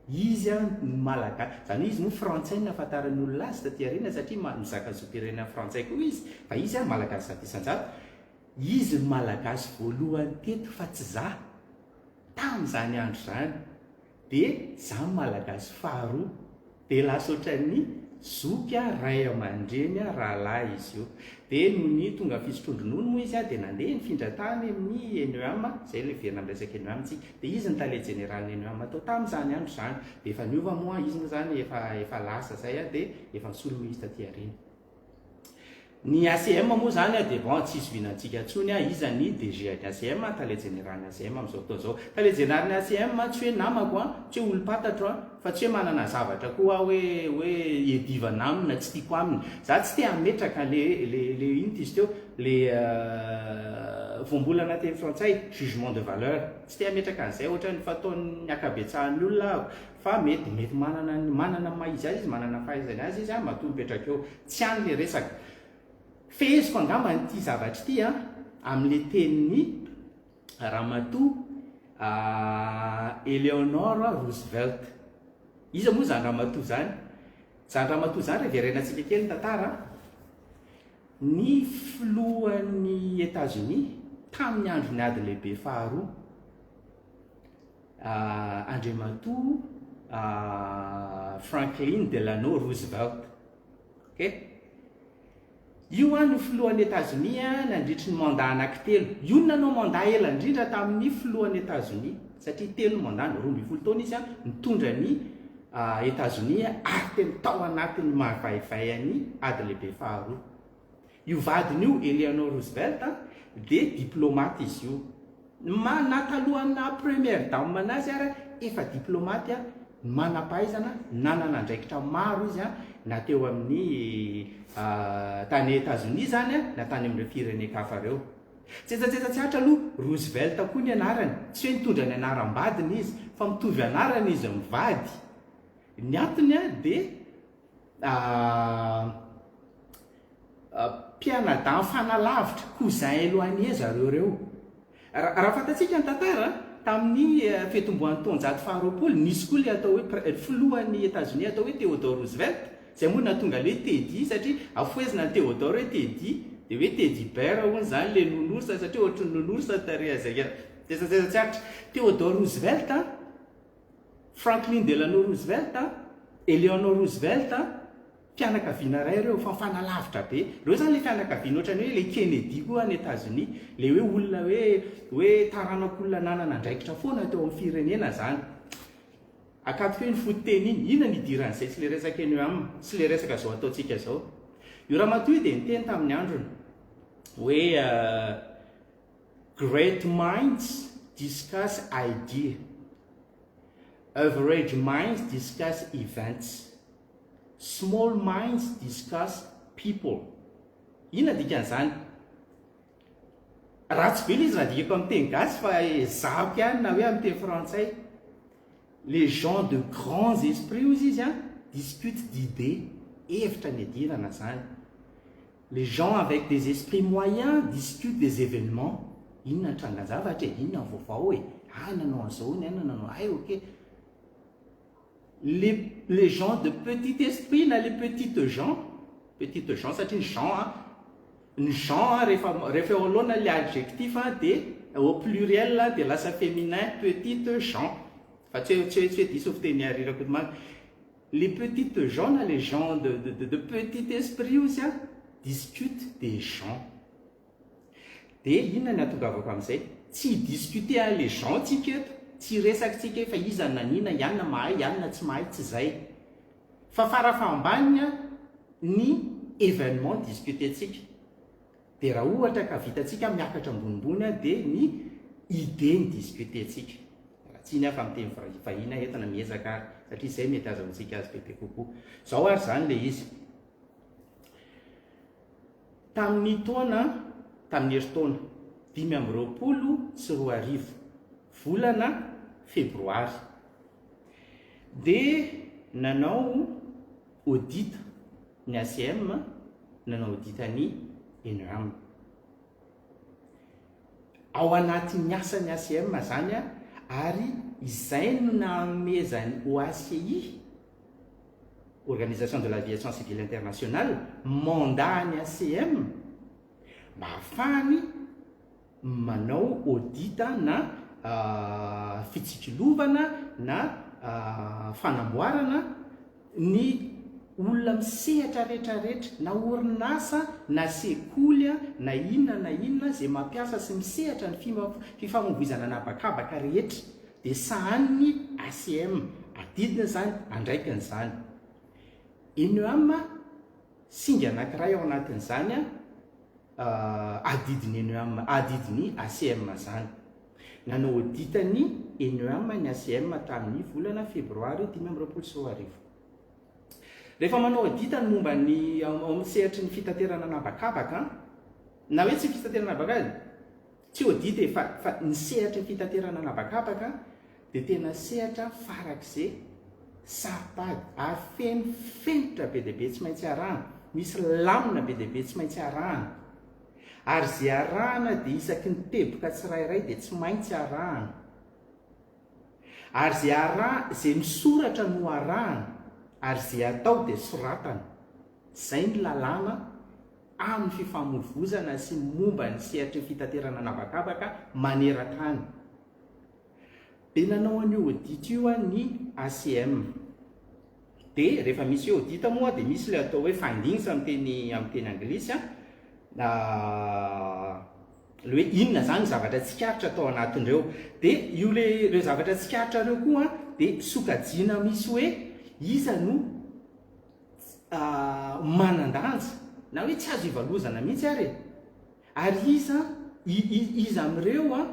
Izy malagasy, zany izy no frantsay no afantaran'ny olona azy taty aoriana satria mizaka zokirenena frantsay koa izy, fa izy malagasy zato isan-jato. Izy malagasy voalohany teto fa tsy za tamin'izany andro zany. Dia za malagasy faharoa dia lasa ohatran'ny zoky ray aman-dreny rahalahy izy io. Dia noho ny tonga fisotrondronono moa izy dia nandeha nifindra tany amin'ny ENEAM, izay le verina amin'ny resaka ENEAM tsika. Dia izy ny tale général ENEAM tao tamin'izany andro zany. Dia efa niova moa izy moa zany efa lasa zay dia efa nisolo izy taty aoriana. Ny ACM moa zany dia bon tsy izovinantsika intsony izany DG ny ACM, tale général ny ACM amin'izao fotoana izao. Tale général ny ACM tsy hoe namako tsy hoe olo-patatro fa tsy hoe manana zavatra koa hoe edivana amina tsy tiako aminy. Za tsy te hametraka le ino izy teo le voambolana teny frantsay jugement de valeur, tsy te hametraka an'izay ohatran'ny fataon'ny akabetsahan'ny olona fa mety manana maizy azy izy, manana fahaizany azy izy matoa mipetraka eo, tsy any le resaka. Feheziko angamba n'ity zavatra ity amin'le tenin'ny ramatoa Eleanor Roosevelt. Izy moa zany ramatoa zany. Zany ramatoa zany reverenantsika kely ny tantara. Ny filohan'ny États-Unis tamin'ny andron'ny ady lehibe faharoa andriamatoa Franklin Delano Roosevelt. Okay? Io no filohan'ny États-Unis nandritry ny mandat anankitelo. Io nanao mandat ela indrindra tamin'ny filohan'ny États-Unis satria telo mandat 12 taona izy nitondra ny États-Unis ary tena tao anatin'ny mahavaivaian'ny ady lehibe faharoa. Io vadiny io Eleanor Roosevelt dia diplomate izy io. Natalohan'ny première dame anazy ary efa diplomate, manampahaizana, nanana andraikitra maro izy na teo amin'ny tany États-Unis zany na tany amin'ireo firenen-kafa reo. Tsetsatsetsatra aloha Roosevelt koa ny anarany, tsy hoe nitondra ny anaram-badiny izy fa mitovy anarany izy mivady. Ny antony dia mpianadahy mifanalavitra cousin éloigné zareo reo. Raha fantatsika ny tantara tamin'ny fitomboan'ny taonjato faharoapolo nisy koa le atao hoe filohan'ny États-Unis atao hoe Theodore Roosevelt, izay moa natonga le Teddy satria afoezina ny Theodore hoe Teddy dia hoe Teddy Bear hono zany le nonorsa satria ohatran'ny nonorsa tareha zay tsetsatsetsatra. Theodore Roosevelt, Franklin Delano Roosevelt, Eleanor Roosevelt, fianakaviana ray ireo fa mifanalavitra be. Reo zany le fianakaviana ohatrany hoe le Kennedy koa any États-Unis, le hoe olona hoe taranak'olona nanana andraikitra foana teo amin'ny firenena zany. Akato hoe ny fotteny iny, inona ny idiran'izay sy le resaka ENEAM sy le resaka zao ataontsika zao. Io ramatoa dia niteny tamin'ny androny hoe great minds discuss idea, average minds discuss events, small minds discuss people. Inona dikan'izany? Ratsy be izy raha dikako amin'ny teny gasy fa zako ihany na hoe amin'ny teny frantsay. Les gens de grands esprits ozy izy discutent d'idées, hevitra ny idirana zany. Les gens avec des esprits moyens discutent des événements. Inona ny trangan-javatra inona ny vaovao nanao an'izao nanao ok. Les gens de petit esprit na les petites gens satria ny gens rehefa eo aloha le adjectif dia au pluriel dia lasa féminin petite gens. Fa tsy hoe diso fiteny arirako manga. les petites gens na les gens de petit esprit ozy a discute des gens dia inona ny atongavako amin'izay tsy discute les gens tsika eto tsy resakitsika fa iza nanina ianona mahay ianona tsy mahay tsy zay fa farafambanina ny événement discutentsika dia raha ohatra ka vitatsika miakatra ambonimbony a dia ny idée ny discutentsika raha tsy iny afa miteny fahina entana miezaka ary satria izay mety azahoantsika azy bebe kokoa zao ary zany le izy tamin'ny herintaona 2024 volana febroary dia nanao audit ny ACM nanao audit ny ENUAM ao anatin'ny asany ACM zany a ary izay no namezany OACI Organisation de l'Aviation Civile Internationale mandat ny ACM mba hafahany manao audita na fitsikilovana na fanamboarana ny olona misehatra rehetrarehetra na orinasa na sekoly na inona zay mampiasa sy misehatra ny fifamoivoizana anabakabaka rehetra dia sahaniny ACM adidina zany andraikiny zany ENUAM singa anankiray ao anatin'izany adidiny ENUAM adidiny ACM zany nanao auditany ENUAM ny ACM tamin'ny volana febroary 2024 rehefa manao audita ny momba ny misehatra ny fitaterana anabakabaka na hoe tsy fitaterana anabakabaka tsy audit fa ny sehatra ny fitaterana anabakabaka dia tena sehatra farak'izay sapady ary fenitra be dia be tsy maintsy arahana misy lamina be dia be tsy maintsy arahana ary zay arahana dia isaky ny teboka tsirairay dia tsy maintsy arahana ary zay misoratra no arahana ary zay atao dia soratana zay ny lalàna amin'ny fifamoivoizana sy momba ny sehatra fitaterana anabakabaka maneran-tany dia nanao an'io audit io ny ACM dia rehefa misy audit moa dia misy le atao hoe findings amin'ny teny anglisy le hoe inona zany zavatra tsikaritra atao anatin'ireo dia io ireo zavatra tsikaritra ireo koa dia sokajiana misy hoe iza no manandanja na hoe tsy azo ivalozana mihitsy ary iza amin'ireo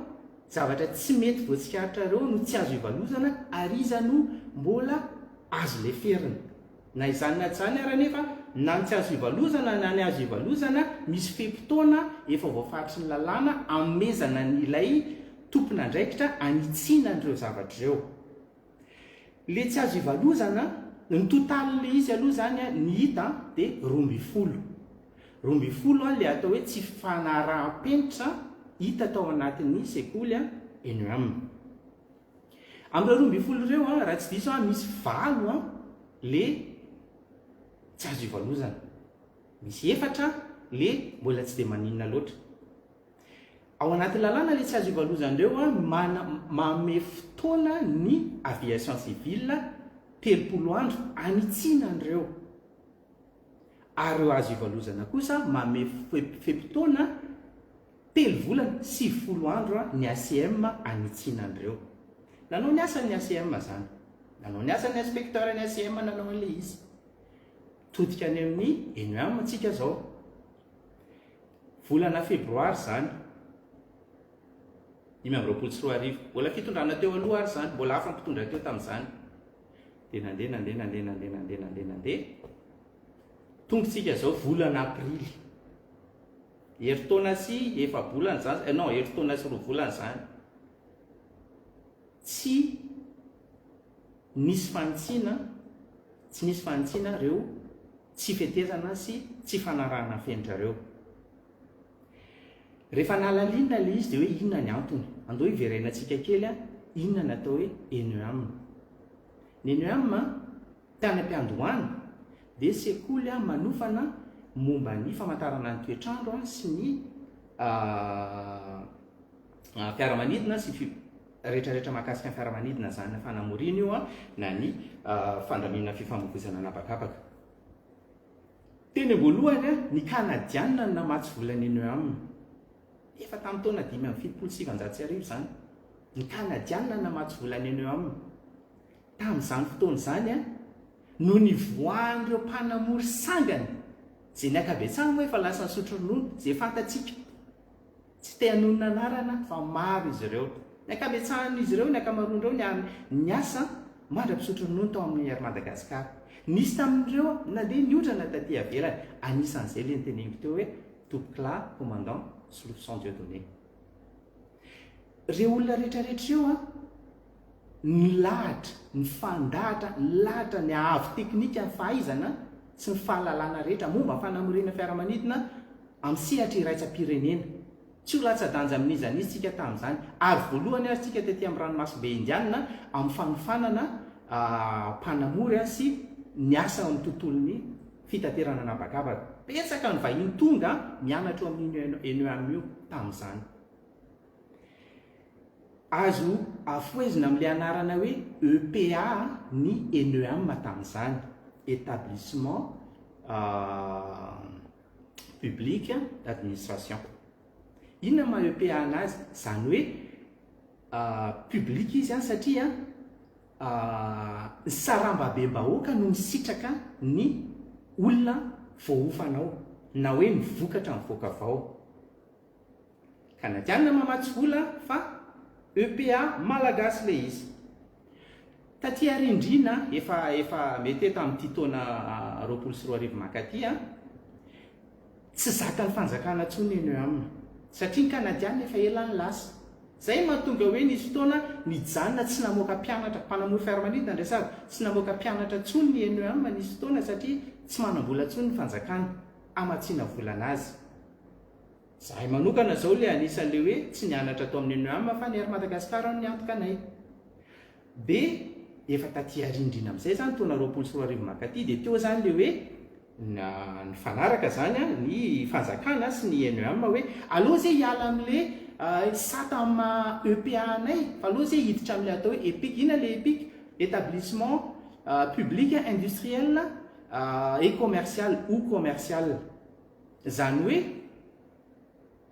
zavatra tsy mety voatsikaritra ireo no tsy azo ivalozana ary iza no mbola azo leferina na izany na zany ary nefa na ny tsy azo ivalozana na ny azo ivalozana misy fepotona efa voafaritry ny lalàna amezana ilay tompona andraikitra anitsina n'ireo zavatra ireo le tsy azo ivalozana ny totalile izy aloha zany ny hita dia 12 le atao hoe tsy fanaraha-penitra hita tao anatin'ny sekoly ENUAM amin'ireo 12 ireo raha tsy diso misy 9 le tsy azo ivalozana misy 4 le mbola tsy dia maninona loatra ao anatin'ny lalàna le tsy azo ivalozan'ireo manome fotoana ny aviation civile 30 andro anitsina an'ireo ary eo azo ivalozana kosa manome fepotona 3 volana 90 andro ny ACM anitsina an'ireo nanao ny asan'ny ACM zany nanao ny asan'ny inspecteur ny ACM nanao an'le izy todika any amin'ny ENUAM tsika zao volana febroary zany 2024 mbola fitondrana teo aloha ary zany mbola hafa mpitondra teo tamin'izany dia nandeha tongotsika zao volana aprily herintaona sy efa volana zany non herintaona sy 2 volana zany tsy nisy fanitsina reo tsy fetezana sy tsy fanarahana fenitra reo rehefa nalalinina le izy dia hoe inona ny antony andao hiverenantsika kely inona natao hoe ENUAM ny ENUAM tany am-piandohana dia sekoly manofana momba ny famantarana ny toetrandro sy ny fiaramanidina sy rehetrarehetra mahakasika ny fiaramanidina zany na fanamorina io a na ny fandramina fifamoivozana anabakabaka. Teny voalohany a ny kanadianina na matsy volana eny eo aminy efa tamin'ny taona 577 zany ny kanadianina na matsy volana eny eo aminy tamin'izany fotoana zany a no ny voan'ireo mpanamory sangany zay ny akabetsahany moa efa lasa nisotro ronono zay fantatsika tsy te hanonona anarana fa maro izy ireo ny akabetsahan'izy ireo ny akamaroan'ireo ny asa mandra-pisotro ronono tao amin'ny ary Madagasikara. Nisy tamin'ireo na dia niodrana taty avelany anisan'izay le nyteneniko teo hoe Toupcla commandant Slouf Sans Dieudonné. Ireo olona rehetrarehetra eo a ny lahatra ny fandahatra ny lahatra ny ahavo teknika ny fahaizana sy ny fahalalana rehetra momba fanamorena fiaramanidina amin'ny sehatra iraitsam-pirenena. Tsy ho latsa-danja amin'izy anisy tsika tamin'izany ary voalohany ary tsika tetỳ amin'ny ranomasimbe indianina amin'ny fanofanana mpanamory sy ny asa amin'ny tontolon'ny fitaterana anabakabaka. Petsaka ny vahiny tonga mianatra amin'io eny amio tamin'izany. Azo afoezina amin'ilay anarana hoe EPA ny ENEAM tamin'izany établissement public d'administration. Inona ma EPA anazy zany hoe public izy satria sarambabe-bahoaka no misitraka ny olona voahofanao na hoe mivokatra mivoaka vao. Kanadianina mamatsy vola fa EPA malagasy le izy. Taty arindrina efa mety tamin'ity taona 2024 makaty tsy zakany fanjakana tsony eny aminy satria ny kanadianina efa ela ny lasa. Zay mahatonga hoe nisy fotoana nijanona tsy namoaka mpianatra mpanamory fiaramanidina ndresary tsy namoaka mpianatra tsony ny eny aminy nisy fotoana satria tsy manambola tsony ny fanjakana amatsiana volana azy. Zahay manokana zao le anisan'le hoe tsy nianatra tao amin'ny eny aminy fa ny ary Madagasikara no niantoka anay. Dia efa taty arindrina amin'izay zany taona 2024 makaty dia teo zany le hoe ny fanaraka zany ny fanjakana sy ny ENEAM hoe aloha zay hiala amin'le sata amin'ny EPA anay fa aloha zay hiditra amin'le atao hoe EPIC. Ina le EPIC? Établissement public industriel et commercial ou commercial. Zany hoe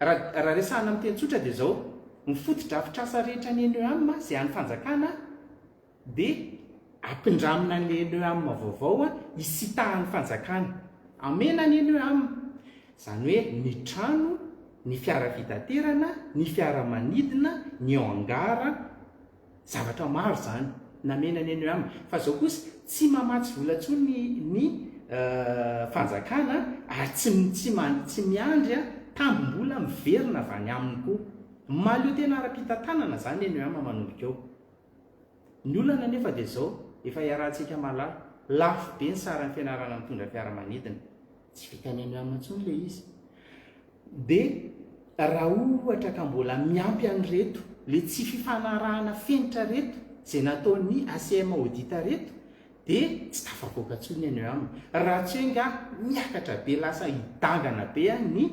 raha resahana amin'ny teny tsotra dia zao ny fotodrafitrasa rehetra ny ENEAM zay any fanjakana dia ampindramina ny ENEAM vaovao hisitahan'ny fanjakana amena ny ENEAM. Zany hoe ny trano, ny fiara fitaterana, ny fiaramanidina, ny hangara, zavatra maro zany namena ny ENEAM. Fa zao kosa tsy mamatsy vola tsony ny fanjakana ary tsy miandry tambom-bola miverina avy any aminy koa. Malio tena ara-pitantanana zany ENEAM manomboka eo. Ny olana nefa dia zao efa iarahantsika malala lafo be ny saran'ny fianarana mitondra fiaramanidina tsy vitany ENEAM intsony le izy. Dia raha ohatra ka mbola miampy an'reto le tsy fifanarahana fenitra reto zay nataon'ny ACM audita reto dia tsy tafavoaka tsony ENEAM. Raha tsy hoe nga miakatra be lasa hidangana be ny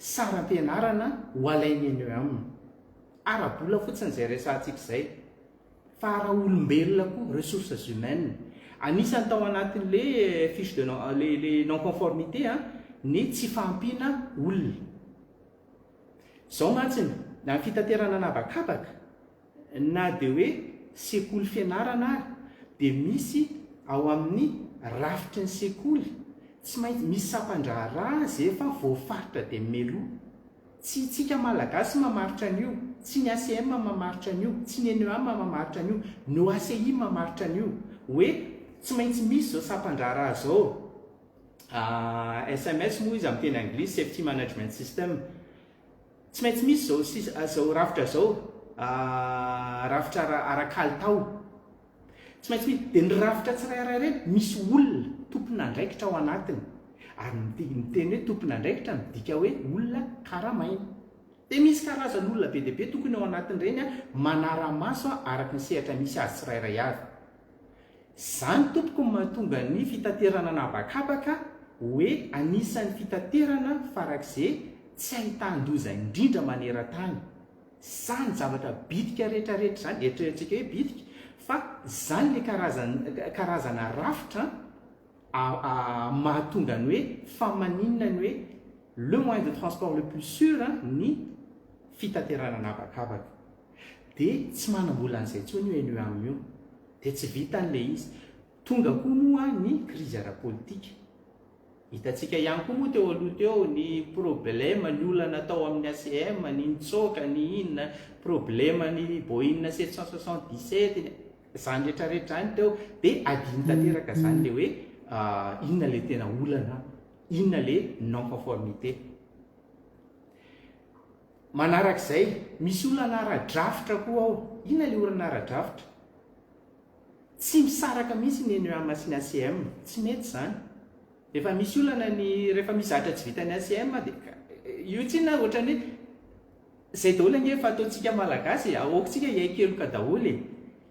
saram-pianarana ho alain'ny ENEAM. Ara-bola fotsiny zay resantsika izay fa ara-olombelona koa ressources humaines. Anisany tao anatin'le fiche de le non conformité ny tsy fahampiana olona. Zao mantsiny na ny fitaterana anabakabaka na dia hoe sekoly fianarana ary dia misy ao amin'ny rafitry ny sekoly tsy maintsy misy sampandraharaha zay efa voafaritra dia meloa. Tsy tsika malagasy mamaritra an'io, tsy ny ACM mamaritra an'io, tsy ny ENEAM mamaritra an'io, no ACI mamaritra an'io hoe tsy maintsy misy zao sampandraharaha zao SMS moa izy amin'ny teny anglisy safety management system. Tsy maintsy misy zao rafitra zao rafitra ara-kalitao tsy maintsy misy. Dia ny rafitra tsirairay misy olona tompona andraikitra ao anatiny ary miteny hoe tompona andraikitra midika hoe olona karamaina. Dia misy karazan'olona be dia be tokony ao anatin'ireny manara-maso araka ny sehatra misy azy tsirairay avy. Zany tompoko mahatonga ny fitaterana anabakabaka hoe anisan'ny fitaterana farak'izay tsy ahita-ndoza indrindra maneran-tany zany zavatra bitika rehetrarehetra zany eritreretrika hoe bitika fa zany le karazana rafitra mahatonga ny hoe famaninina ny hoe le moyen de transport le plus sûr ny fitaterana nabakabaka dia tsy manambola an'izay tsony io eny amin'io dia tsy vitan'le izy tonga koa moa ny crise ara-politika hitantsika ihany koa moa teo aloha teo ny problema ny olana atao amin'ny ACM ny nitsoka ny inona problema ny Boeing 777 zany rehetrarehetra zany teo dia adiny tanteraka zany le hoe inona le tena olana inona le non conformité manarak'izay misy olana ara-drafitra koa ao inona le olana ara-drafitra tsy misaraka mihitsy ny NEA sy ny ACM tsy mety zany rehefa misy olana ny rehefa mizatra tsy vitany ACM dia io tsyna ohatrany hoe zay daholo ange fa ataontsika malagasy aokontsika iaikeloka daholo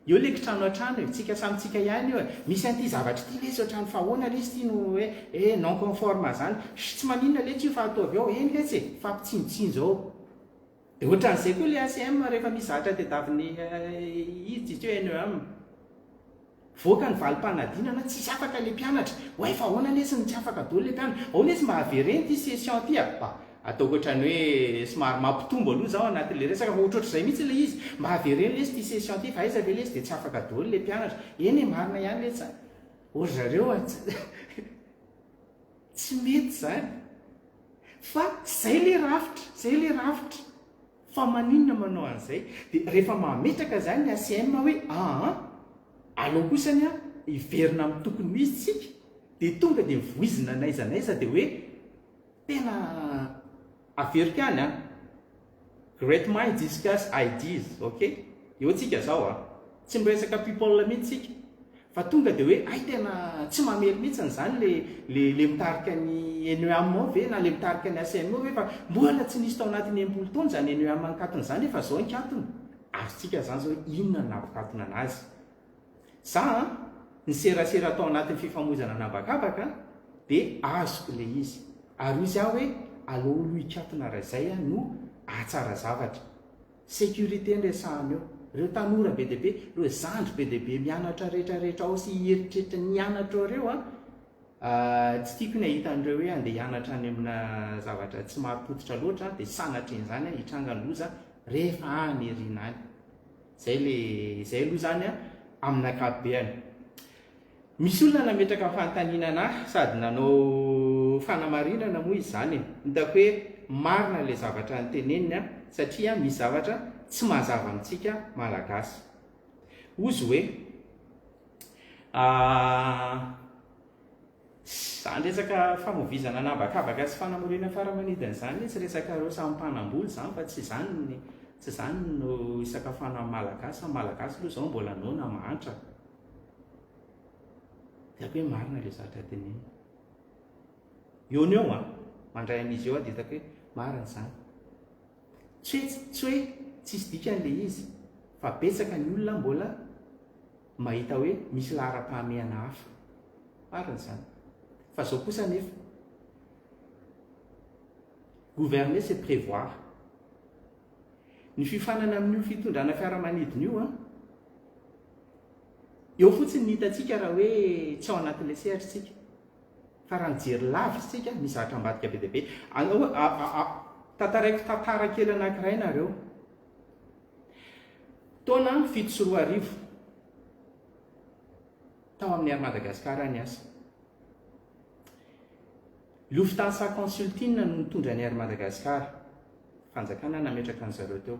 io le kitrano an-trano tsika samytsika ihany io misy an'ity zavatra ity lesy ohatrany fahoana lesy ity no hoe non conforme zany tsy maninona le tsy io fa atao avy ao eny lesy fampitsinjotsinjo ao dia ohatran'izay koa le ACM rehefa mizatra tedaviny izy tsy hoe NEA voaka ny valim-panadinana tsisy afaka le mpianatra hoe fa ahoana lesy ny tsy afaka daholo le mpianatra ao lesy mba havereny ty session ty ataoko ohatrany hoe somary mampitombo aloha zao anatin'le resaka fa ohatrohatr'izay mihitsy le izy mba havereny lesy ty session ty fa aiza ve lesy dia tsy afaka daholo le mpianatra eny marina ihany lesy ory zareo tsy mety zany fa zay le rafitra fa maninona manao an'izay dia rehefa mametraka zany ny ACM hoe aloha kosany hiverina amin'ny tokony misy tsika dia tonga dia mivoizina naizanaiza dia hoe tena averika any great minds discuss ideas okay eo tsika zao tsy miresaka people mihitsy tsika fa tonga dia hoe ay tena tsy mamely mihitsy zany le mitarika ny NEA ao ve na le mitarika ny ACM ao ve fa mbola tsy nisy tao anatin'ny 80 taona zany NEA mankatona zany efa zao nkatona azotsika zany zao inona nampikatona anazy sa ny serasera tao anatin'ny fifamoizana nabakabaka dia azoko le izy ary izy aho hoe aloha olo ikatona razay no atsara zavatra sécurité nresahany eo reo tanora be deabe reo zandry be deabe mianatra rehetrarehetra ao sy hieritreritra nianatra reo tsy tiako ny ahita an'ireo hoe andeha hianatra any amina zavatra tsy mahapototra loatra dia sanatra eny zany hitranga ny loza rehefa any erina any zay aloha zany amin'akabeany misy olona nametraka fantaninana sady nanao fanamarinana moa izy zany hitako hoe marina le zavatra nyteneniny satria misy zavatra tsy mahazava amintsika malagasy ozy hoe zany resaka famovizana nabakabaka sy fanamorena faramanidina zany tsy resaka reo samy mpanamboly zany fa tsy zany no isakafana malagasy malagasy aloha zao mbola nona mahantra diako hoe marina le zavatra teneny eo ny eo mandray an'izy eo dia hitako hoe marina zany tsy hoe tsisy dikan'le izy fa betsaka ny olona mbola mahita hoe misy lahara-pahamehana hafa marina zany fa zao kosa nefa gouverner c'est prévoir ny fifanana amin'io fitondrana fiaramanidina io eo fotsiny ny hitatsika raha hoe tsy ao anatin'ilay sehatritsika fa raha nijery lavitra tsika misy zavatra ambadika be deabe tantaraiko tantara kely anankiray nareo taona 7 sy 4 tao amin'ny ary Madagasikara ny asa Lufthansa Consulting no nitondra ny ary Madagasikara fanjakana nametraka ny zareo teo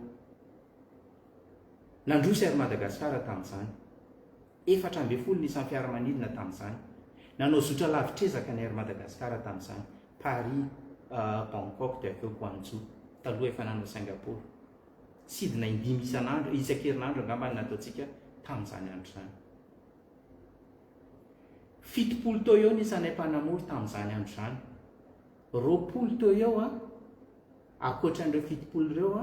nandrosy ary Madagasikara tamin'izany 4 nisan'ny fiaramanidina tamin'izany nanao zotra lavitrezaka ny ary Madagasikara tamin'izany Paris Bangkok dia aveo Guangzhou taloha efa nanao Singapour sidina 5 isan'andro isan-kerinandro angamba nataontsika tamin'izany andro zany 70 teo eo nisanay mpanamory tamin'izany andro zany 20 teo eo akoatran'ireo 70 ireo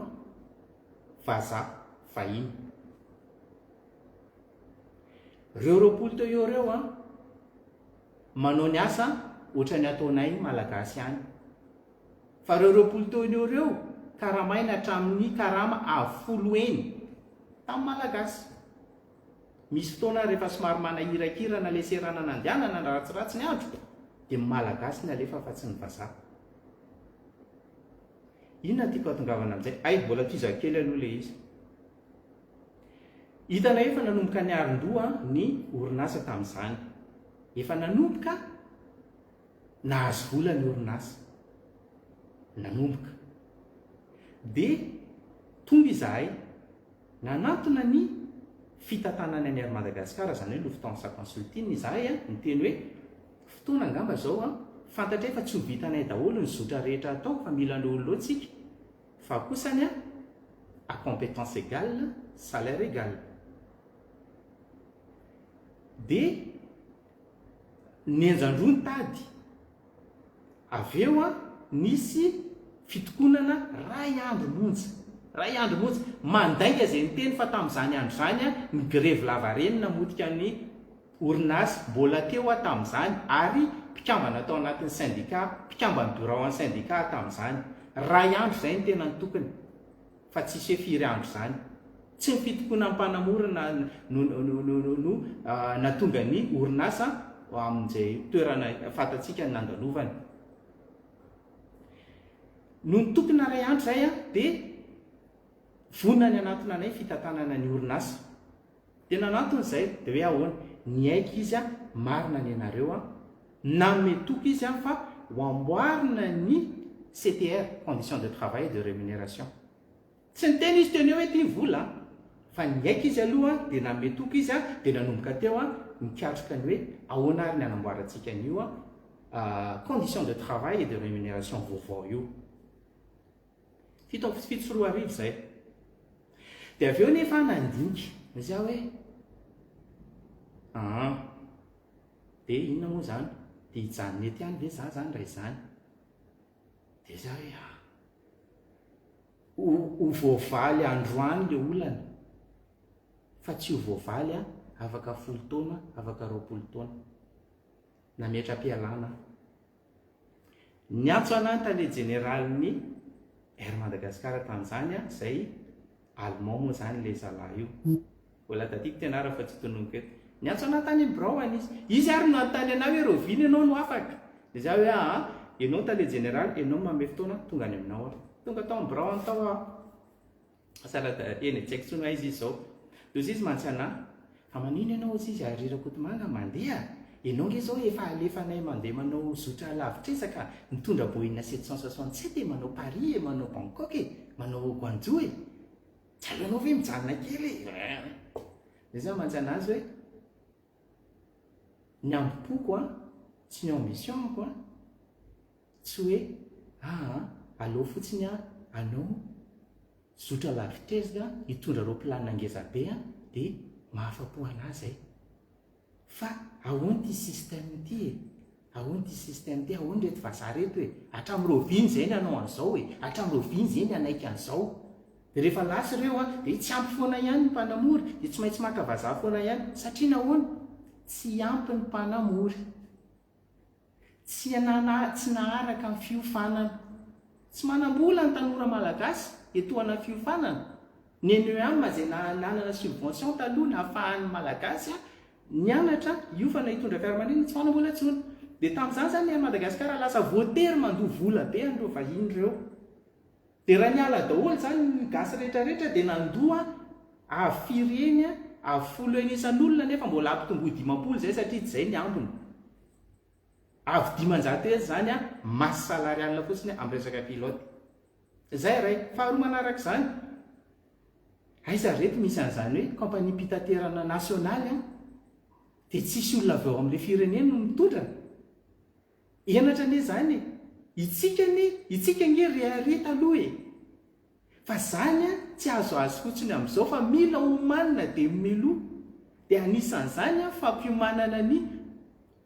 vazaha vahiny reo 20 teo eo reo manao ny asa ohatrany ataonay malagasy ihany fa reo 20 teo eo reo karamaina hatramin'ny karama afolo eny tamin'ny malagasy. Misy fotoana rehefa somary manahirakirana le serana nandehanana na ratsiratsy ny andro dia malagasy ny alefa fa tsy ny vazaha. Inona tiako atongavana amin'izay? Mbola tizako kely aloha le izy. Hitana efa nanomboka ny aron-doha ny orinasa tamin'izany. Efa nanomboka nahazo vola ny orinasa. Nanomboka. Dia tonga izahay nanatona ny fitantanana ny Madagasikara, izany hoe Lufthansa Consulting izahay ny teny hoe fotoana angamba izao fantatra efa tsy ho vitanay daholo ny zotra rehetra atao fa mila ny olona tsika fa kosany à compétence égale salaire égal. Dia nianjandroa ny tady avy eo nisy fitokonana ray andro monja mandainga izay ny teny fa tamin'izany andro izany ny grève lava reny namotika ny orinasa mbola teo tamin'izany ary mpikambana atao anatin'ny syndicat, mpikambana bureau en syndicat tamin'izany. Ray andro izay ny tena nitokony fa tsisy hoe firy andro izany. Tsy ny fitokona mpanamora no natonga ny orinasa amin'izay toerana fantatsika ny nandalovany. No nitokona ray andro izay dia vonona ny anatona anay fitantanana ny orinasa. Dia nanatona izay dia hoe ahoana? Niaika izy marina ny anareo nametoka izy fa ho amboarina ny CTR, conditions de travail et de rémunération. Tsy ny teny izy teny hoe ty vola fa niaika izy aloha dia nametoka izy dia nanomboka teo nikatroka ny hoe ahoana ary ny anamboarantsika an'io conditions de travail et de rémunération vaovao io. Fito sy roa arivo izay. Dia avy eo nefa nandinika izy hoe dia inona moa izany? Dia hijanona ety ihany ve za zany ray izany? Dia za hoe ho voavaly androany le olana fa tsy ho voavaly afaka 10 taona, afaka 20 taona. Nametra-pialana niantso anahy tany général'ny Air Madagasikara tamin'izany izay allemand moa izany le zalahy io. Mbola tadiko tena raha fa tsy tononoko eto. Niantso anahy tany Brawan izy ary no antany anahy hoe roviny ianao no afaka. Dia za hoe ianao tany général ianao manome fotoana tonga any aminao tonga tao amin'ny Brawan tao salada eny tsy haiko tsony izy izao. Dia izy mantsy anahy fa manino ianao izy ary rakotomanga mandeha ianao nge izao efa alefanay mandeha manao zotra lavitresaka mitondra Boeing 767 manao Paris manao Bangkok manao Guangzhou tsy ianao ve mijanona kely. Dia za mantsy anazy hoe ny ambopoko tsy ny ambition tsy hoe aleo fotsiny anao zotra lavitresaka hitondra roplanina ngezabe dia mahafapo anazy fa ahoana ty système ty ahoana ty système ty ahoana reto vazaha reto hatramin'ny roviny izay ny anao an'izao hatramin'ny roviny izay ny anaika an'izao. Dia rehefa lasy ireo dia tsy ampy foana ihany ny mpanamory dia tsy maintsy maka vazaha foana ihany satria nahoana tsy ampy ny mpanamory tsy naharaka ny fiofanana tsy manambola ny tanora malagasy etoana fiofanana ny NEA izay nanana subvention taloha na ahafahan'ny malagasy nianatra hiofana hitondra fiaramanidina tsy manambola intsony. Dia tamin'izany zany ny Madagasikara lasa voatery mandoha vola be an'ireo vahiny ireo. Dia raha niala daholo zany ny gasy rehetrarehetra dia nandoha avy 10 isan'olona nefa mbola ampitombohy 50 izay satria tsy izay ny ambiny. Avy 500 zany masy salarialina fotsiny amin'ny resaka pilote. Izay ray faharoa manaraka izany aiza reto misy an'izany hoe compagnie pitaterana nasionaly dia tsisy olona avy ao amin'ilay firenena no mitondra. Enatra anie izany itsika nge rehare taloha fa zany tsy azo fotsiny amin'izao fa mila homanina dia miloha. Dia anisan'izany fampiomanana ny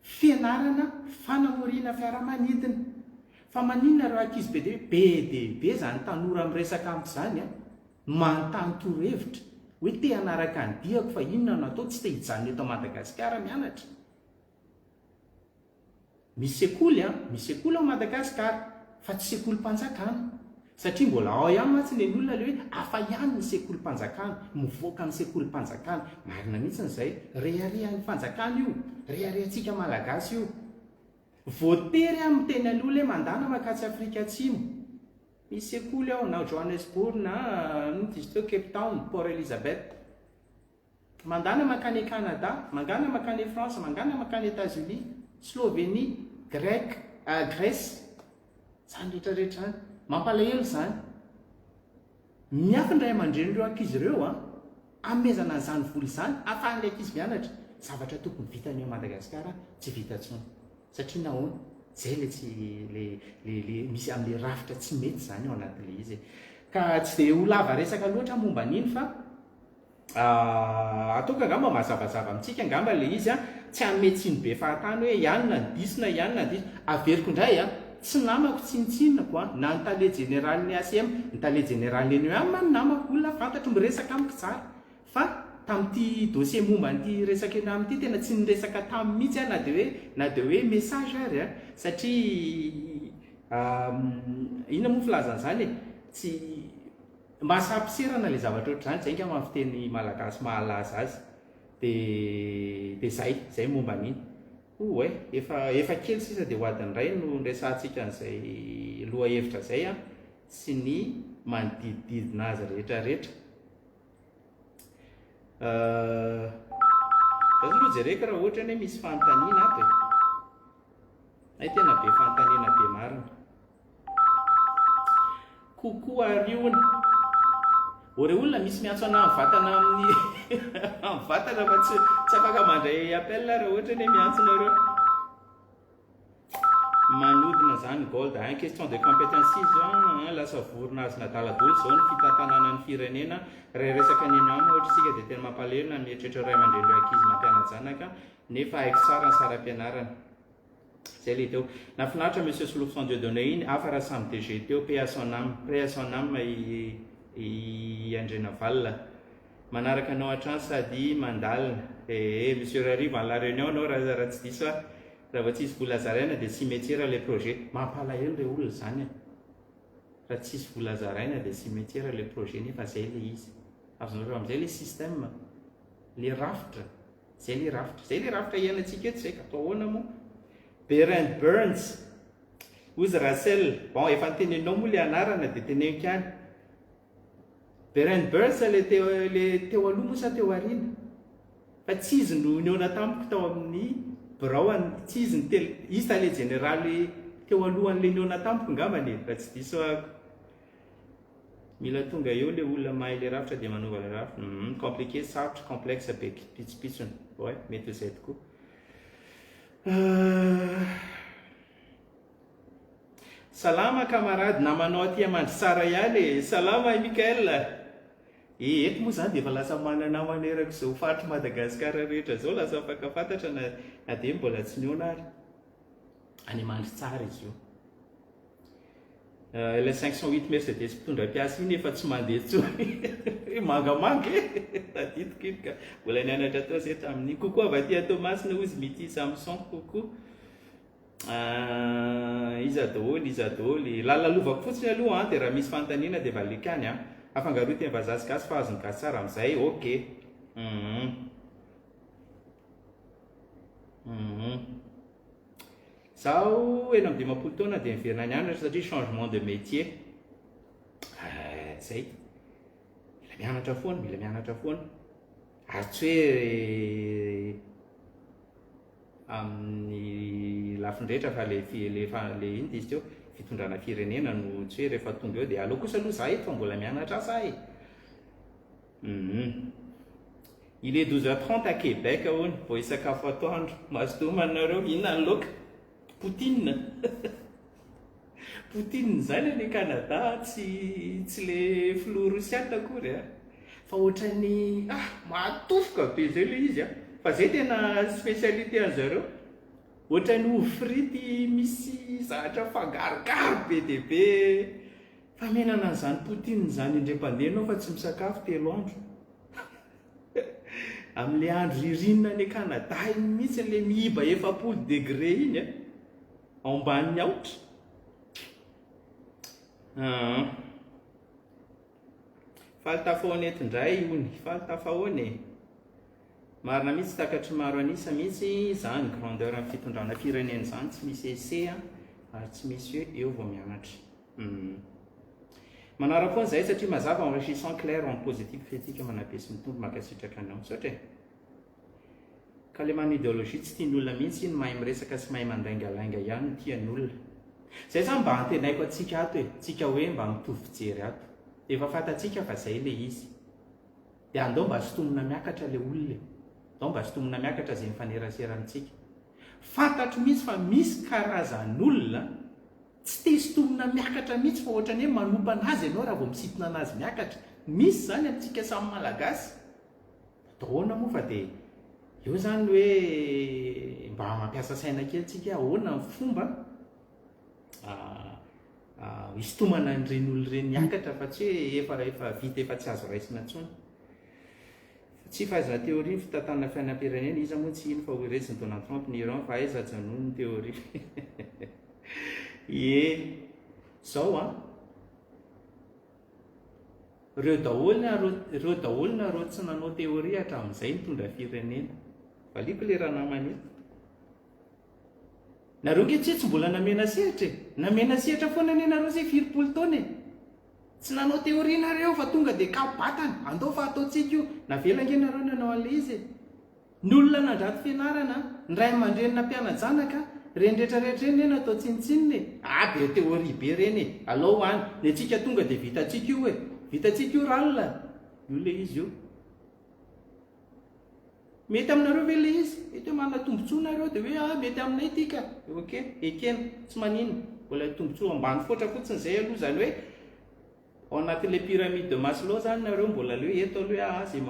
fianarana fanamoriana fiaramanidina. Fa maninona reo ankizy be dehibe izany tanora amin'ny resaka amin'izany manontany torohevitra hoe te hanaraka ny diako fa inona no atao tsy te hijanona eto Madagasikara mianatra. Misy sekoly ao Madagasikara fa tsy sekoly-panjakana satria mbola ao ihany matsiny ny olona le hoe afa ihany ny sekolim-panjakana mivoaka ny sekolim-panjakana marina mihitsy n'izay reharehan'ny fanjakana io reharehantsika malagasy io voatery amin'ny teny aloha le mandana makatsy Afrika Atsimo misy sekoly ao na Johannesburg na izy teo Cape Town, Port Elizabeth mandana makany Canada, mangana makany France, mangana makany États-Unis, Slovénie, Grèce zany rehetrarehetra zany mampalahelo zany miafy ndray aman-dreny ireo ankizy ireo amezana an'izany voly zany ahafahan'ilay ankizy mianatra zavatra tokony vitany eo Madagasikara tsy vita intsony satria nahoana zay le tsy le misy amin'le rafitra tsy mety zany ao anatin'le izy ka tsy dia ho lava resaka loatra momba an'iny fa ataoko angamba mazavazava amintsika angamba le izy tsy ametsiny be fahatany hoe ianona ny disina ianona ny disina averiko indray tsy namako tsinitsinako na ny tale général'ny ACM ny tale généralny NEAM ny namako olona fantatro miresaka amiko tsara fa tamin'ity dossier momba n'ity resaka eny amin'ity tena tsy niresaka tamin'ny mihitsy na dia hoe message ary satria inona moa filazan'izany tsy mahasampiserana le zavatra ohatr'izany zay nka amin'ny fiteny malagasy mahalaza azy dia zay momba an'iny efa kely sisa dia hoadiny ray no nresantsika n'izay loha hevitra zay sy ny manodidididina azy rehetrarehetra aloha jereko raha ohatra ny hoe misy fanontaniana ato ay tena be fanontaniana be marina kokoa ariona ore olona misy miantso ana mivatana amin'ny mivatana fa tsy afaka mandray appel raha ohatra ny hoe miantsonareo manodina zany gold en question de compétence lasa vorona azy nadaladolo zao ny fitantanana ny firenena raha resaka ny eny ohatra isika dia tena mampalahelo na mieritreritra ray aman-dreny ankizy mampiana-janaka nefa haiko tsara ny saram-pianarana zay le teo nafinaritra monsieur Solofson Dieudonné iny afa raha samy DG teo paix à son âme i Andrena Val manaraka anao hatrany sady mandalina monsieur Rariva à la réunion anao raha tsy diso raha vao tsisy vola zaraina dia cimetière le projet mampalahelo le olona zany raha tsisy vola zaraina dia cimetière le projet nefa zay le izy azonareo amin'izay le système le rafitra zay le rafitra iainantsika eto zay ka atao ahoana moa Berend Burns Ozy Russell bon efa ntenenao moa le anarana dia teneniko ihany Berend Burns le teo aloha moa sa teo arina fa tsy izy no niona tamiko tao amin'ny Brown tsy izy ny izy tale généraly teo alohan'le niona tampoko ngambany raha tsy diso ako mila tonga eo le olona mahay le rafitra dia manova le rafitra compliqué sarotra complexe be pitsopitsony mety ho zay tokoa salama camarade namanao aty amandry tsara ihany salama Mikael eto moa zany dia efa lasa manana manerako izao ho faritry Madagasikara rehetra zao lasa afaka fantatra na dia mbola tsy niona ary any amandry tsara izy io le 508 Mercedes mpitondra mpiasa iny efa tsy mandeha tsony mangamanga tadidiko iny ka mbola nianatra tao zay tamin'iny kokoa avy aty Thomasina ozy mity Samson kokoa iza daholy lalalovako fotsiny aloha dia raha misy fanontaniana dia valikany afangaroa teny vazazigasy fa azony gasy tsara amin'izay ok zaho eny amin'ny 20 taona dia miverina nianatra satria changement de métier zay mila mianatra foana ary tsy hoe amin'ny lafindrehetra fa le iny izy teo fitondrana firenena no tsy hoe rehefa tonga eo dia aleo kosa aloha za eto fa mbola mianatra za il est 12h30 à Québec hono vao isakafo atoandro mazotomanareo inona ny loka Poutine Poutine zany le Canada tsy le filoha Rosiana akory fa ohatrany matofoka be zay le izy fa zay tena spécialité an'zareo ohatrany ovy frity misy zavatra fangarogaro be dia be fa menana an'izany Poutine zany indrem-pandehanao fa tsy misakafo 3 andro amin'le andro ririnina ny Canada iny mihitsy le miiba 70 degré iny ambany aotra Falitafahoany etindray ony, falitafahoany. Marina mihitsy takatry maro anisa mihitsy izany grandeur amin'ny fitondrana firenena izany, tsy misy essai ary tsy misy hoe eo vao mianatra. Manara-poana izay satria mazava enrichissant clair en positif fétique manabe sy mitombo makasitraka anao. Saotra ka le manao idéologie tsy tiany olona mihitsy iny mahay miresaka sy mahay mandaingalainga ihany no tiany olona. Zay zany mba antenaiko atsika ato hoe tsika hoe mba mitovy fijery ato. Efa fantatsika fa zay le izy. Dia andao mba sotomina miakatra le olona. Andao mba sotomina miakatra izay mifaneraserantsika. Fantatro mihitsy fa misy karazan'olona tsy te sotomina miakatra mihitsy fa ohatrany hoe manompa anazy ianao raha vao misintona anazy miakatra. Misy zany amintsika samy malagasy. Ahoana moa fa dia eo zany hoe mba mampiasa saina kely tsika ahoana ny fomba hisotomana an'ireny olona ireny miakatra fa tsy hoe efa vita efa tsy azo raisina intsony. Tsy fahaizana théorie ny fitantanana fiainam-pirenena izy moa tsy ino fa ho resiny Donald Trump ny Iran fa aiza janono ny théorie. Zao ireo daholo tsy nanao théorie hatramin'izay nitondra firenena. Valiko le raha namany eto. Nareo ankehitriny tsy mbola namena sehatra e. Namena sehatra foana anie nareo izay 20 taona e. Tsy nanao théorie nareo fa tonga dia kabatana. Andao fa ataontsika io. Navela ange nareo nanao an'ilay izy. Ny olona nandrato fianarana, ny ray aman-drenina mpiana-janaka, reny rehetrarehetra reny eny atao tsinitsininy e. Be théorie be reny e. Alao any, ny antsika tonga dia vitantsika io e. Vitantsika io ralina. Io le izy io. Mety aminareo ve le izy? Mety manana tombontsoa nareo dia hoe mety aminay ity ka. Ok, ekena, tsy manino. Mbola tombontsoa ambany foatra fotsiny izay aloha zany hoe ao anatin'ilay pyramide de Maslow zany nareo mbola le hoe eto aloha zay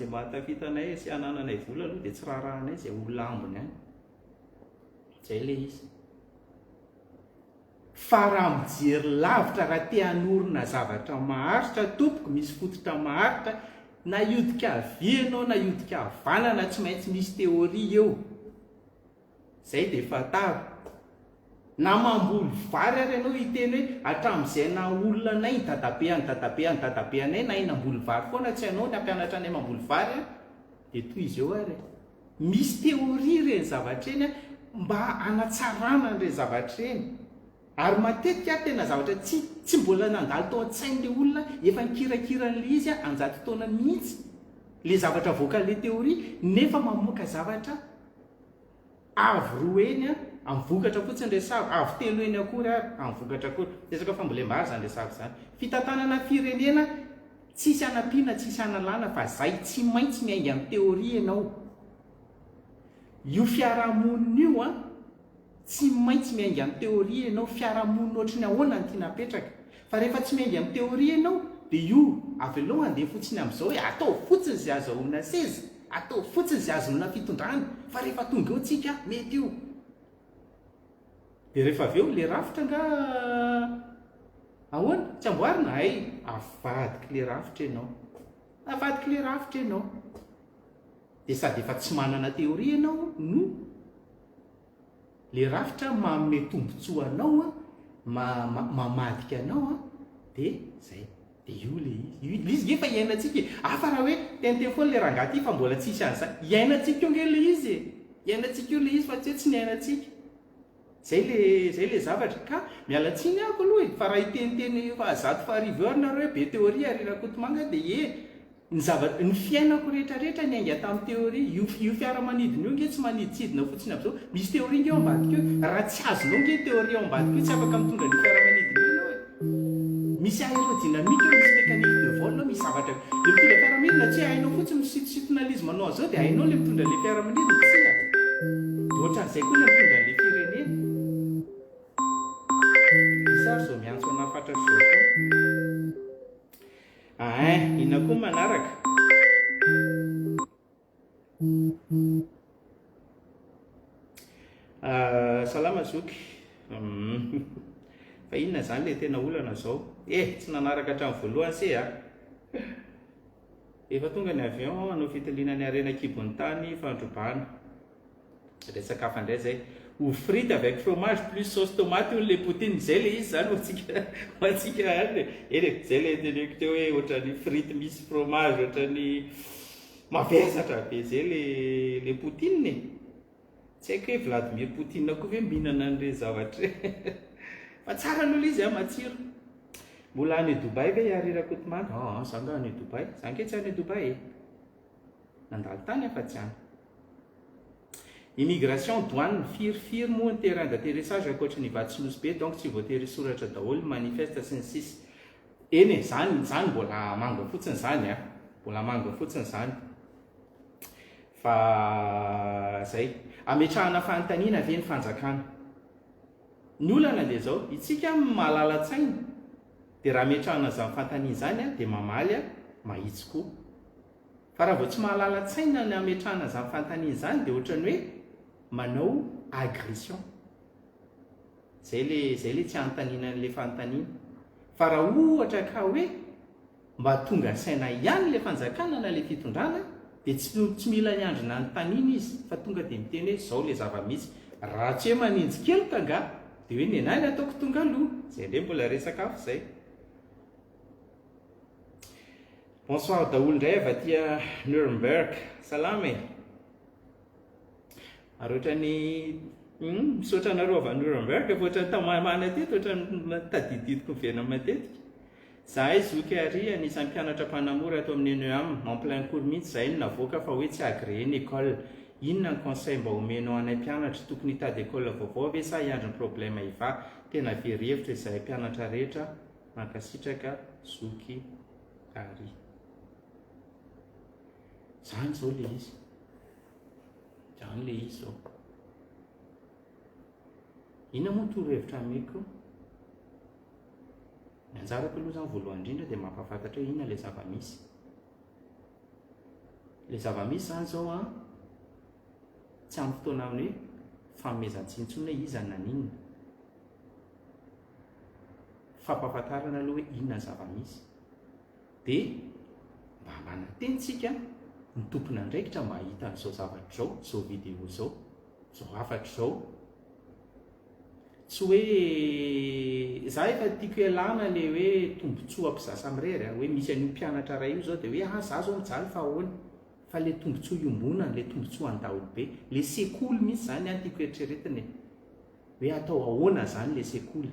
mahatafita anay sy hanananay vola aloha dia tsy raharahanay izay olona ambony any. Izay le izy. Fa raha mijery lavitra raha te hanorina zavatra maharitra tompoko misy fototra maharitra na iodika avy ianao na iodika havanana tsy maintsy misy théorie eo. Zay dia fataro. Na mamboly vary ary ianao hiteny hoe hatramin'izay na olona anay ny dadabe anay na hinamboly vary foana tsy ianao ny hampianatra anay mamboly vary dia toy izy eo ary. Misy théorie ireny zavatra eny mba hanatsarana an'ireny zavatra eny. Ary matetika tena zavatra tsy mbola nandalo tao an-tsain'ilay olona efa nikirakiran'ilay izy anjato taona mihitsy le zavatra voakan'ilay théorie nefa mamoaka zavatra avy roa eny amin'ny vokatra fotsiny resavy avy telo eny akory ary amin'ny vokatra akory. Resaka fambolem-bary zany resavy zany. Fitantanana firenena tsisy anampiana tsisy analana fa zay tsy maintsy miainga amin'ny théorie ianao. Io fiarahamonina io tsy maintsy miainga amin'ny théorie ianao. Fiarahamonina ohatry ny ahoana ny tiana apetraka. Fa rehefa tsy miainga amin'ny théorie ianao dia io avy aloha andeha fotsiny amin'izao hoe atao fotsiny izay azahoana seza, atao fotsiny izay azahoana fitondrana, fa rehefa tonga eo tsika mety io. Dia rehefa avy eo le rafitra nga ahoana tsy amboarina avadika le rafitra ianao. Avadika le rafitra ianao. Dia sady efa tsy manana théorie ianao no le rafitra manome tombontsoa anao mamadika anao dia zay. Dia io le izy efa iainantsika. Fa raha hoe teniteny foana le rangahy ity fa mbola tsisy an'izany. Iainantsika io nge le izy. Iainantsika io le izy fa tsy ny iainantsika. Zay le zavatra ka miala tsiny ako aloha e. Fa raha iteniteny fa zato farivo eo nareo hoe be théorie ary rakotomanga dia ny fiainako rehetrarehetra ny aingana tamin'ny théorie. Io fiaramanidina io nge tsy maniditsidina fotsiny amin'izao. Misy théorie nge ao ambadika eo. Raha tsy azonao nge théorie ao ambadika io tsy afaka mitondra ny fiaramanidina io ianao e. Misy aérodynamique io, misy mécanique de vol, misy zavatra. Le mitondra fiaramanidina tsy hainao fotsiny misitositonalisme anao zao dia hainao le mitondra le fiaramanidina tsika. Dia ohatran'izay koa le mitondra le firenena. Isary zao miantso anafatra zao koa. Inona koa manaraka? Salama zoky. Fa inona zany le tena olana zao? Tsy nanaraka hatramin'ny voalohany se efa tonga ny avion hanao fitiliana ny harena kibon'ny tany fandrobana. Resaka hafa indray zay. ou frite avec fromage plus sauce tomate ou le poutine zay le izy zany hoantsika any eny zay le teneko teo hoe ohatrany frite misy fromage ohatrany mavesatra be zay le poutine tsy haiko hoe Vladimir Poutine koa hoe mihinana an'ireny zavatra fa tsara aloha izy matsiro. Mbola any Dubai ve Harira Kotomanga? Zaho nga any Dubai, zaho ke tsy any Dubai nandalo tany afa tsy any. Immigration, douane, firy moa ny terrain d'atterrissage ankoatra ny vatsinozy be, donc tsy voatery soratra daholo manifeste sy ny sisy. Eny zany mbola manga fotsiny zany mbola manga fotsiny zany. Fa zay ametrahana fanontaniana ve ny fanjakana. Ny olana dia zao, itsika mahalala-tsaina dia raha ametrahana zany fanontaniana zany dia mamaly mahitsy koa. Fa raha vao tsy mahalala-tsaina ny ametrahana zany fanontaniana zany dia ohatrany hoe manao agression. Zay le tsy anontaniana an'ilay fanontaniana. Fa raha ohatra ka hoe mba tonga saina ihany le fanjakana na le fitondrana dia tsy mila niandrina ny tanina izy fa tonga dia miteny hoe zao le zava-misy. Raha tsy hoe maninjy keloka nga dia hoe nenany ataoko tonga aloha. Zay ndray mbola resaka hafa zay. Bonsoir daholo indray avy aty Nuremberg. Salama ary ohatrany misaotra anareo avy Nuremberg fa ohatrany tamana teto ohatrany tadididiko mivena matetika. Zahay zoky ary anisan'ny mpianatra mpanamora ato amin'ny ENEAM en plein cours mihitsy zahay no navoaka fa hoe tsy agréé ny école. Inona ny conseil mba homenao anay mpianatra tokony hitady école vaovao ve sa hiandry ny problème iva? Tena very hevitra izahay mpianatra rehetra mankasitraka zoky ary. Zany zao le izy. Zany le izy zao. Inona moa torohevitra ameko? Ny anjarako aloha zany voalohany indrindra dia mampafantatra hoe inona le zava-misy. Le zava-misy zany zao tsy amin'ny fotoana amin'ny hoe fanomezan-tsintsony hoe iza naninona. Fampahafantarana aloha hoe inona zava-misy. Dia mba manantentsika ny tompona andraikitra mba hahita an'izao zavatra zao, zao vidéo zao, zao hafatra zao. Tsy hoe za efa tiako ialana le hoe tombontsoa ampizaza mirery hoe misy an'io mpianatra iray io zao dia hoe za zao mijaly fa ahoana. Fa le tombontsoa iombonana, le tombontsoa an-daholo be, le sekoly misy zany tiako eritreretiny hoe atao ahoana zany le sekoly.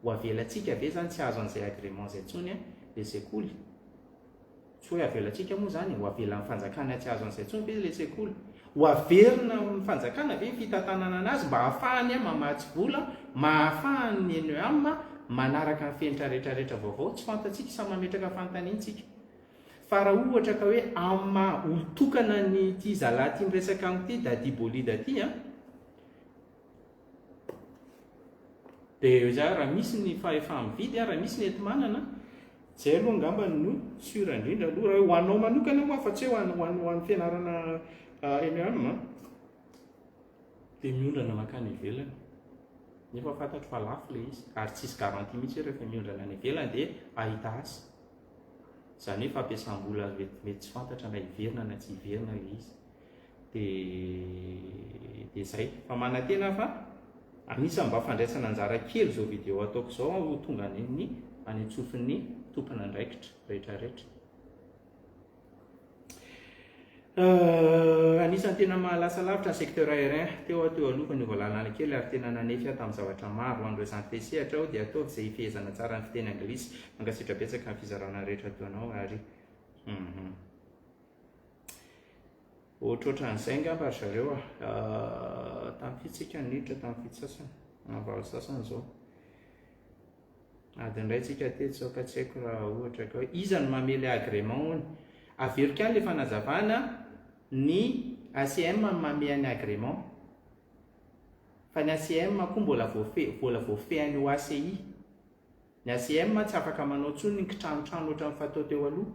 Ho avelantsika ve zany tsy azo an'izay agrément zay intsony le sekoly. Tsy hoe avelantsika moa zany, ho avelan'ny fanjakana tsy azo an'izay intsony ve le sekoly. Ho averina amin'ny fanjakana ve fitantanana anazy mba ahafahany mamatsy vola, mahafahany ENEAM manaraka ny fenitra rehetrarehetra vaovao. Tsy fantatsika sa mametraka fanontaniantsika. Fa raha ohatra ka hoe amma olotokana ny ty zalahy ty miresaka amity dady bolida ty dia za raha misy ny fahefa mividy raha misy ny enti-manana zay aloha angamba no sura indrindra aloha raha ho anao manokana moa fa tsy hoe ho an'ny fianarana ENEAM dia miondrana makany ivelany. Nefa fantatro fa lafo le izy ary tsisy garantie mihitsy rehefa miondrana any ivelany dia ahita asa. Zany hoe fampiasam-bola mety tsy fantatra na hiverina na tsy hiverina le izy. Dia zay fa manantena fa anisany mba fandraisana anjara kely zao vidéo ataoko zao tonga ny anitsofin'ny tompona andraikitra rehetrarehetra. Anisany tena mahalasa lavitra ny secteur aérien teo aloha ny voalalana kely ary tena nanefy tamin'ny zavatra maro andro izany sehatra aho dia ataovy izay fehezana tsara ny fiteny anglisy mankasitra betsaka ny fizarana rehetra toanao ary ohatrohatran'izay ngamba ry zareo tamin'ny fitsika niditra tamin'ny fitsasany navalo sasany zao adiny iray tsika teto zao ka tsy haiko raha ohatra ka hoe iza no mamely agrément hony. Averiko ihany le fanazavana ny ACM mamehany agrément fa ny ACM koa mbola voafehan'ny OACI. Ny ACM tsy afaka manao tsony ny kitranotrano ohatran'ny fatao teo aloha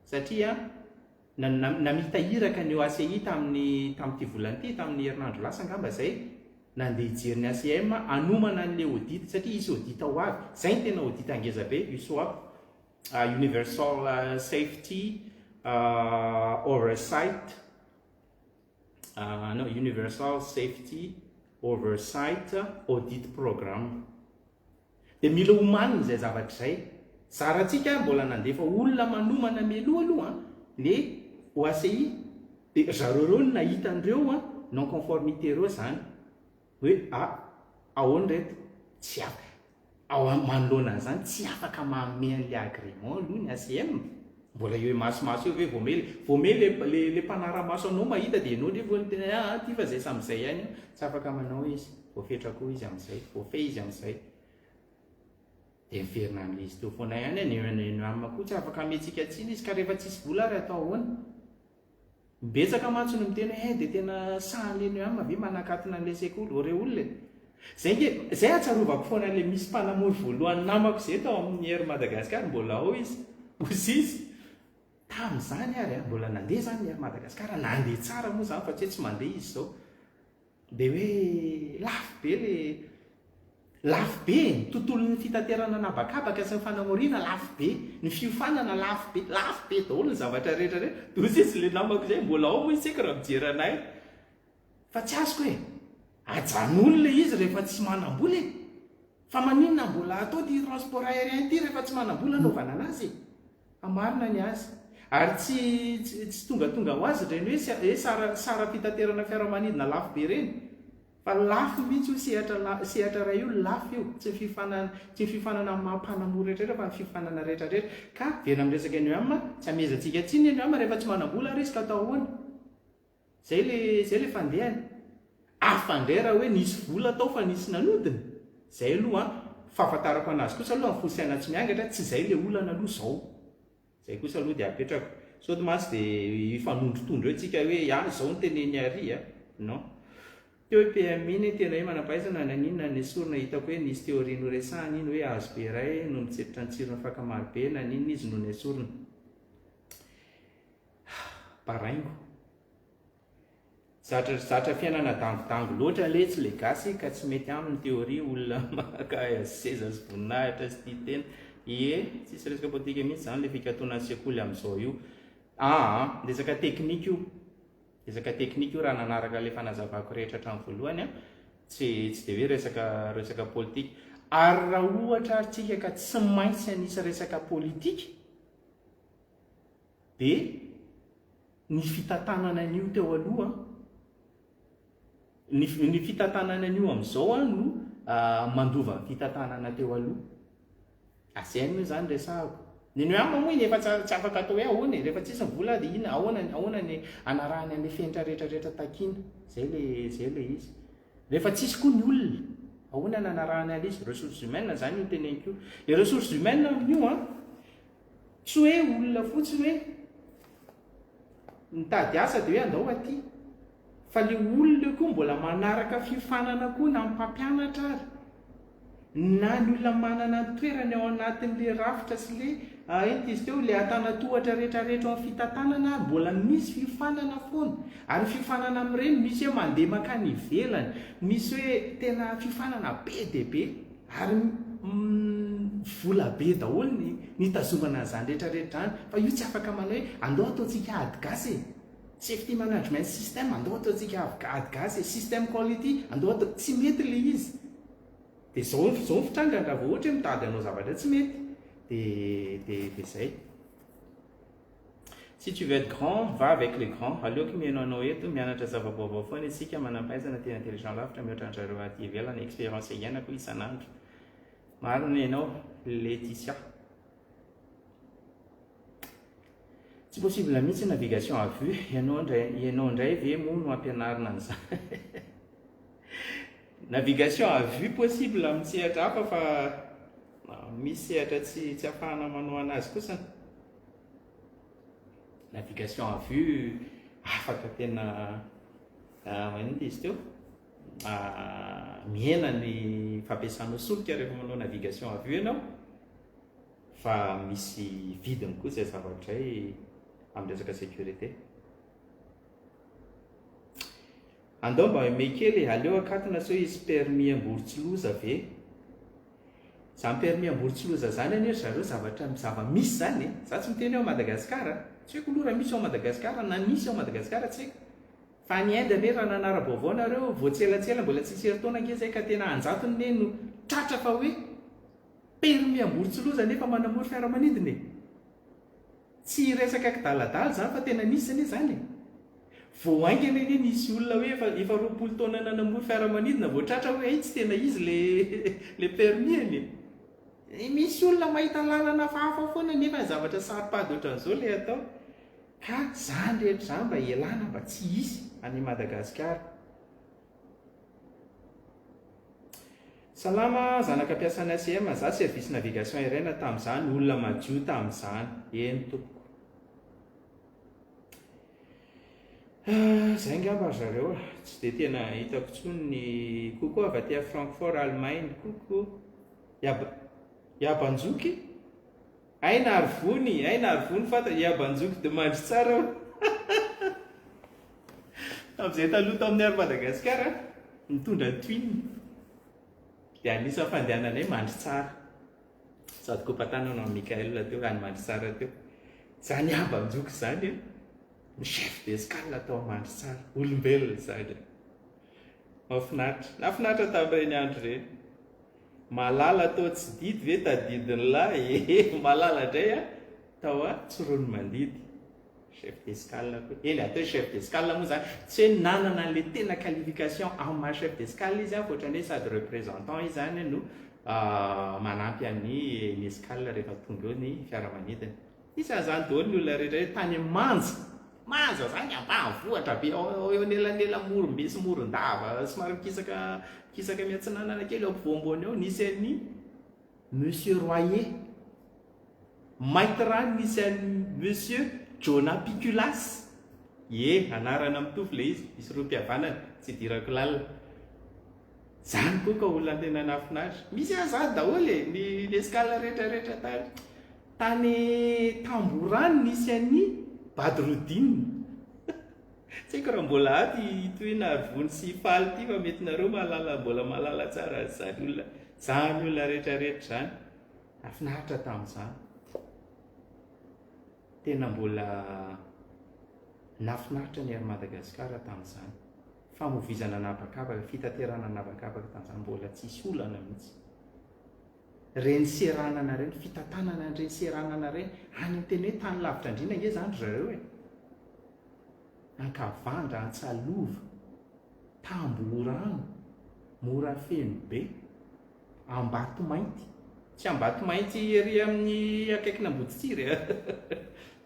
satria namitahiraka ny OACI tamin'ity volany tamin'ny herinandro lasa angamba zay nandeha hijery ny ACM anomana an'le audit satria isy audit ho avy zay ny tena audit angeza be USOAP Universal Safety Oversight no Universal Safety oversight audit programme. Dia mila homanina izay zavatra izay. Zarantsika mbola nandefa olona manomana mialoha aloha le OACI dia zareo no nahita an'ireo non conformité reo zany hoe ahoana reto tsy afaka ao manoloana an'izany tsy afaka manome an'le agrément aloha ny ACM. Mbola eo masomaso eo hoe voame le mpanara-maso anao mahita dia ianao ndre voatena ty fa zay sam'izay ihany tsy afaka manao izy voafetra koa izy amin'izay voafe izy amin'izay dia miverina amin'le izy teo foana ihany ny amako tsy afaka metsika tsiny izy ka rehefa tsisy vola ary atao ahoana. Betsaka mantsy no miteny hoe dia tena sahan'le ny amma ve manakatina an'le sekoly reo olona zay atsarovako foana le misy mpanamory voalohany namako zay tao amin'ny hery Madagasikara mbola ao izy osisy tamin'izany ary mbola nandeha zany ny hery Madagasikara nandeha tsara moa zany fa tsy hoe tsy mandeha izy zao dia hoe lafo be ny tontolon'ny fitaterana nabakabaka sy ny fanamoriana lafo be ny fiofanana lafo be daholo ny zavatra rehetra rehetra osisy le namako zay mbola ao moa izy tsika raha mijeranay fa tsy azoko hoe ajan'olona izy rehefa tsy manam-bola fa maninona mbola atao ty transport aérien ty rehefa tsy manam-bola anaovana anazy fa marina ny azy ary tsy tongatonga ho azy reny hoe sara fitaterana fiaramanidina lafo be reny fa lafo mihitsy ho sehatra ray io lafo io tsy fifanana mampanamory rehetrarehetra fa ny fifanana rehetrarehetra ka verina miresaka ny amma tsy amezatsika tsiny ny amma rehefa tsy manam-bola ary izy ka atao ahoana zay le fandehany afandray raha hoe nisy vola atao fa nisy nanodina zay aloha fahafantarako anazy kosa aloha ny fosaina tsy miangatra tsy zay le olana aloha zao zay kosa aloha dia apetrako sody masy dia ifanondrotondro hoe tsika hoe zao ny teneny ary non teo hoe PMI ny tena hoe manam-pahaizana naninona ny sorona hitako hoe nisy théorie noresahana iny hoe azo be ray no mitsetitra ny tsirona fakamarobe naninona izy no ny sorona paraingo zatra fiainana dangodango loatra le tsy le gasy ka tsy mety amin'ny théorie olona maka seza sy voninahitra sy tia tena tsisy resaka politika mihitsy zany le fikatona sekoly amin'izao io resaka teknika io raha nanaraka le fanazavako rehetra hatramin'ny voalohany tsy dia hoe resaka politika ary raha ohatra arytsika ka tsy maintsy anisy resaka politika dia ny fitantanana an'io teo aloha ny fitantanana an'io amin'izao no mandova ny fitantanana teo aloha asainy zany resahako ny amma moa iny efa tsy afaka atao hoe ahoana rehefa tsisy ny vola dia ina ahoana ny anarahany an'le fenitra rehetrarehetra takina zay le izy rehefa tsisy koa ny olona ahoana ny anarahany an'izy ressources humaines zany io teneniko le ressources humaines amin'io tsy hoe olona fotsiny hoe mitady asa dia hoe andao aty fa le olona koa mbola manaraka fiofanana koa na mpampianatra ary na ny olona manana ny toerany ao anatin'le rafitra sy le ent izy teo le atanatohatra rehetrarehetra ao amin'ny fitantanana mbola misy fiofanana foana ary fiofanana amin'ireny misy hoe mandeha makany ivelany misy hoe tena fiofanana be dia be ary vola be daholo ny tazomana an'izany rehetrarehetra zany fa io tsy afaka manao hoe andao ataontsika adigasy safety management system andao ataontsika adigasy system quality andao atao tsy mety le izy dia zao ny fitrangany raha vao ohatra hoe mitady anao zavatra tsy mety dia zay si tu veux être grand va avec les grands aleoko mihaino anao eto mianatra zavaboavao foana isika manam-pahaizana tena intelligent lavitra mihoatra an'zareo aty ivelany expérience iainako isan'andro mariny ianao Laetitia tsy possible mihitsy navigation à vue ianao indray ve moa no ampianarina an'izany navigation à vue possible amin'ny sehatra hafa fa misy sehatra tsy ahafahana manao anazy kosa navigation à vue afaka tena manity izy teo miena ny fampiasanao solika rehefa manao navigation à vue ianao fa misy vidiny koa zay zavatra izay amin'ny resaka sécurité andao mba me kely aleo akatina sao izy permis amboritsyloza ve zany permis amboritsyloza zany any zareo zava-misy zany za tsy miteny ao Madagasikara tsy hoe kolora misy ao Madagasikara na misy ao Madagasikara tsy haiko fa ny enda ne raha nanara-baovao nareo voatselatsela mbola tsisy heritaona nke zay ka tena anjatony ne no tratra fa hoe permis ambory-tsiloza nefa manamory fiaramanidiny tsy resaka kidaladala zany fa tena nisy ane zany vo aingana eny nisy olona hoe efa roapolo taona nanamory fiaramanidina vo tratra hoe ay tsy tena izy le permis eny misy olona mahita lalana fahafa foana nefa zavatra saripady ohatran'izao le atao ka zany rehetra zany mba elana mba tsy isy any Madagasikara. Salama zanaka mpiasana ACM za service navigation aérienne tamin'izany olona madio tamin'izany eny tompoko zay ngamba zareo tsy dia tena hitako tsony ny kokoa avy aty Francfort Allemagne koko iabanjoky aina arivony fata iabanjoky de mandry tsara amin'izay taloha tamin'ny ary Madagasikara mitondra twin dia anisan'ny fandehananay mandry tsara sady kopatanana amin'ny Mikael teo any mandry tsara teo zany iabanjoky zany ny chef d'escale atao mandry tsara olombelona zany mahafinaritra tamin'ireny andro ireny malala atao tsy didy ve tadidiny lahy malala indray tao tsirony mandidy chef d'escale koa eny atao chef d'escale moa zany tsy hoe nanana an'le tena qualification amin'ny maha chef d'escale izy fotrany hoe sady représentant izy zany no manampy amin'ny escale rehefa tonga eo ny fiaramanidiny isan'izany daholo ny olona rehetra tany manja zany ambanivohitra be eo anelanela morom-be sy moron-dava somary mikisaka miatsinanana kely eo ampovoambony eo nisy an'ny monsieur Royer maître nisy an'ny monsieur Jona Piculas anarana mitovy le izy misy roa mpihavanana tsy dirako lalina zany koa ka olona tena nafinahitra misy azady daholo ny escale rehetrarehetra tany Tamborany nisy an'ny Badrodine tsy haiko raha mbola aty toy na arivony sy faly ty fa mety nareo mbola malala tsara zany olona rehetrarehetra zany nafinahitra tamin'izany tena mbola nafinahitra ny ary Madagasikara tamin'izany famovizana nabakabaka fitaterana nabakabaka tamin'izany mbola tsisy olana mihitsy reny seranana reny fitatanana an'ireny seranana reny any teny hoe tany lavitra indrindra nge zany zareo Ankavandra Antsalova Tamborano Morafeno be Ambatomainty tsy Ambatomainty ery amin'ny akaikina Amboditsiry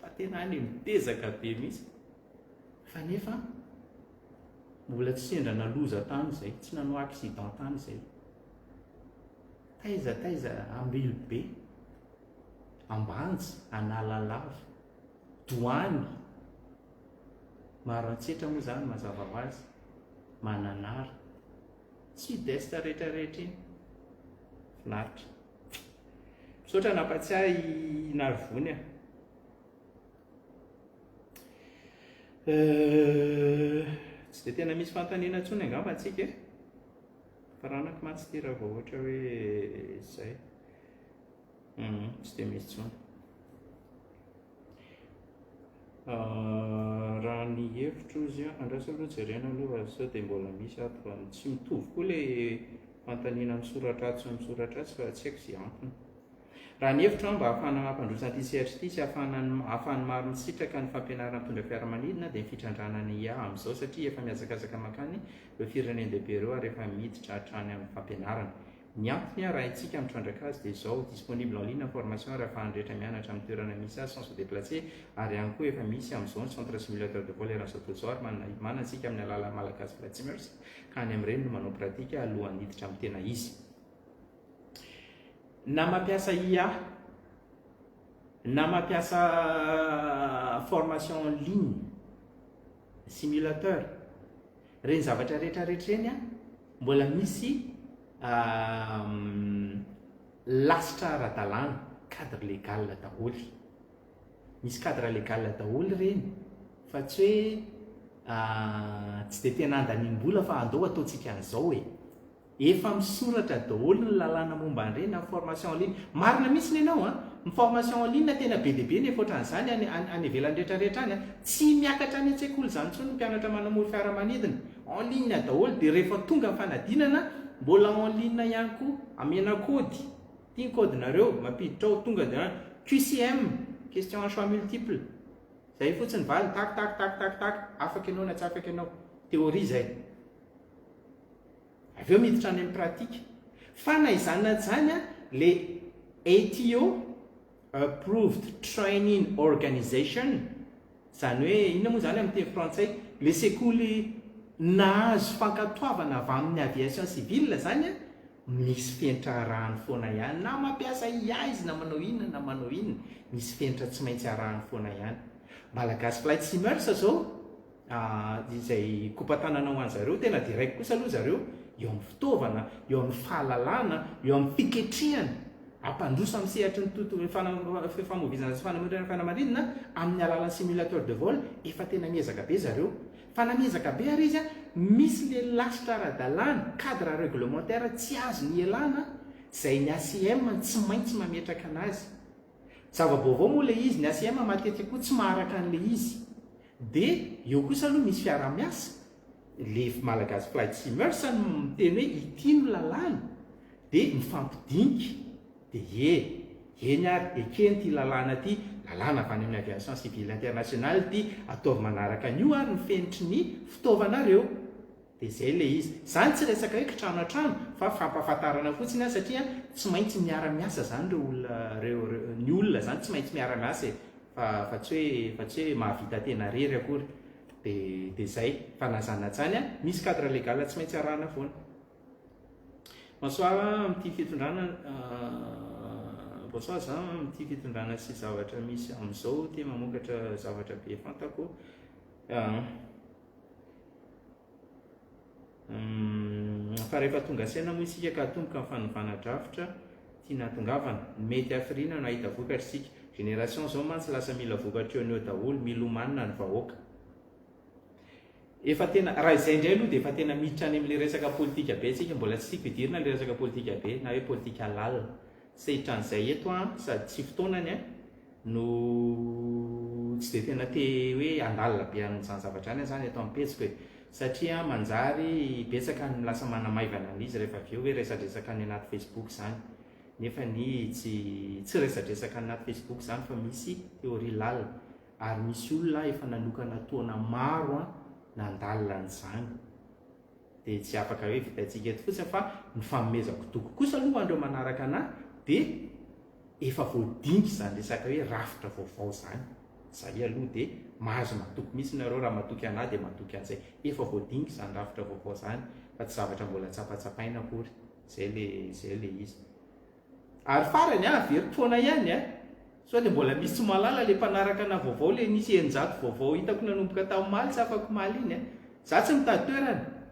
fa tena any mitezaka be mihitsy fa nefa mbola tsy sendra naloza tany zay tsy nanao accident tany zay taiza Ambilobe Ambanja Analalava Doany Maroantsetra moa zany mazava ho azy Mananara Sud-Est rehetrarehetra iny finaritra misaotra nampatsiahy narivony tsy dia tena misy fantaniana ntsony angamba antsika fa raha naky matsy ty raha vao ohatra hoe zay tsy dia misy tsony raha ny hevitro izy andrasa aloha jerena aloha sao dia mbola misy ato fa tsy mitovy koa le fantaniana misoratratsy misoratratsy fa tsy haiko izay antony raha ny hevitro mba ahafahana mampandrosa ty sehatra ity sy ahafahany maro misitraka ny fampianarana mitondra fiaramanidina dia fitrandrana ny amin'izao satria efa miazakazaka makany eo firenendehibe ireo ary efa miditra hatrany amin'ny fampianarana ny antony raha itsika mitrandraka azy dia izao disponible en ligne information raha ahafahany rehetra mianatra amin'ny toerana misy azy sans se déplacer ary ihany koa efa misy amin'izao ny centre simulateur de vol eran'izao tontolo izao ary manantsika amin'ny alalan'ny malagasy Vladimir ka any amin'ireny no manao pratika alohan'ny hiditra amin'ny tena izy na mampiasa IA na mampiasa formation en ligne simulateur reny zavatra rehetrarehetra reny mbola misy lasitra ara-dalàna cadre légal daholo misy cadre légal daholo reny fa tsy hoe tsy dia tena andaniam-bola fa andao ataontsika an'izao efa misoratra daholo ny lalàna momba an'ireny na formation en ligne marina mihitsy ny ianao formation en ligne tena be deabe nefa ohatran'izany any ivelany rehetrarehetra any tsy miakatra any an-tsekoly zany ntsony no mpianatra manamory fiaramanidina en ligne daholo dia rehefa tonga ny fanadinana mbola en ligne ihany koa amena kody tia ny kodinareo mampiditra ao tonga dia QCM question en choix multiple zay fotsiny valy tak afaka ianao na tsy afaka ianao théorie zay avy eo miditra any amin'ny pratika fa na izany zany le ATO approved training organization zany hoe inona moa zany amin'ny teny frantsay le sekoly nahazo fankatoavana avy amin'ny aviation civile zany misy fenitra arahany foana ihany na mampiasa iaizy na manao inona misy fenitra tsy maintsy arahany foana ihany malagasy flight simmers zao izay kopatanana ho an'zareo tena direct kosa aloha zareo eo amin'ny fitaovana eo amin'ny fahalalana eo amin'ny fiketrihana ampandroso amin'ny sehatry ny famoviazana sy fanamorana fanamarinina amin'ny alalan'ny simulateur de vol efa tena miezaka be zareo fa na miezaka be ary izy misy le lasitra ara-dalàna cadre réglementaire tsy azo ny elana zay ny ACM tsy maintsy mametraka anazy zava-baovao moa le izy ny ACM matetika koa tsy maharaka an'le izy dia eo kosa aloha misy fiara-miasa le malagasy flight simmers no miteny hoe itino lalàna dia mifampidinika dia eny ary ekeny ty lalàna ty lalàna avy any amin'ny aviation civile internationale ty ataovy manaraka an'io ary ny fenitry ny fitaovanareo dia zay le izy zany tsy resaka hoe kitrano an-trano fa fampahafantarana fotsiny satria tsy maintsy miara-miasa zany ny olona zany tsy maintsy miara-miasa fa tsy hoe mahavita tena rery akory dia zay fa nazana tsany misy cadre légal tsy maintsy arahana foana bonsoir amin'ity fitondrana bonsoir za amin'ity fitondrana sy zavatra misy amin'izao tia mamokatra zavatra be fantako fa rehefa tonga saina moa isika ka tomboka ny fanovana-drafitra tiana tongavana mety hafirina no ahita vokatra isika génération zao mantsy lasa mila vokatra eo ny eo daholo milomanina ny vahoaka efa tena raha izay indray aloha dia efa tena miditra any amin'le resaka politika be tsika mbola tsy tiako hidirina le resaka politika be na hoe politika lalina sehitra an'izay eto sady tsy fotoanany no tsy dia tena te hoe andalina be an'izany zavatra any zany eto amin'ny petsiko satria manjary betsaka ny lasa manamaivana an'izy rehefa avy eo hoe resadresaka any anaty Facebook zany nefa ny tsy resadresaka any anaty Facebook zany fa misy théorie lalina ary misy olona efa nanokana taona maro nandalina an'izany dia tsy afaka hoe vitantsika eto fotsiny fa ny fanomezako toko kosa aloha andreo manaraka anahy dia efa voadinika zany resaka hoe rafitra vaovao zany zay aloha dia mahazo matoky misy nareo raha matoky anahy dia matoky an'izay efa voadinika zany rafitra vaovao zany fa tsy zavatra mbola tsapatsapaina akory zay le izy ary farany very-poana ihany so dia mbola misy tsy malala le mpanaraka na vaovao le nisy enjato vaovao hitako nanomboka tamin'maly tsy afako maly iny za tsy mitady toerana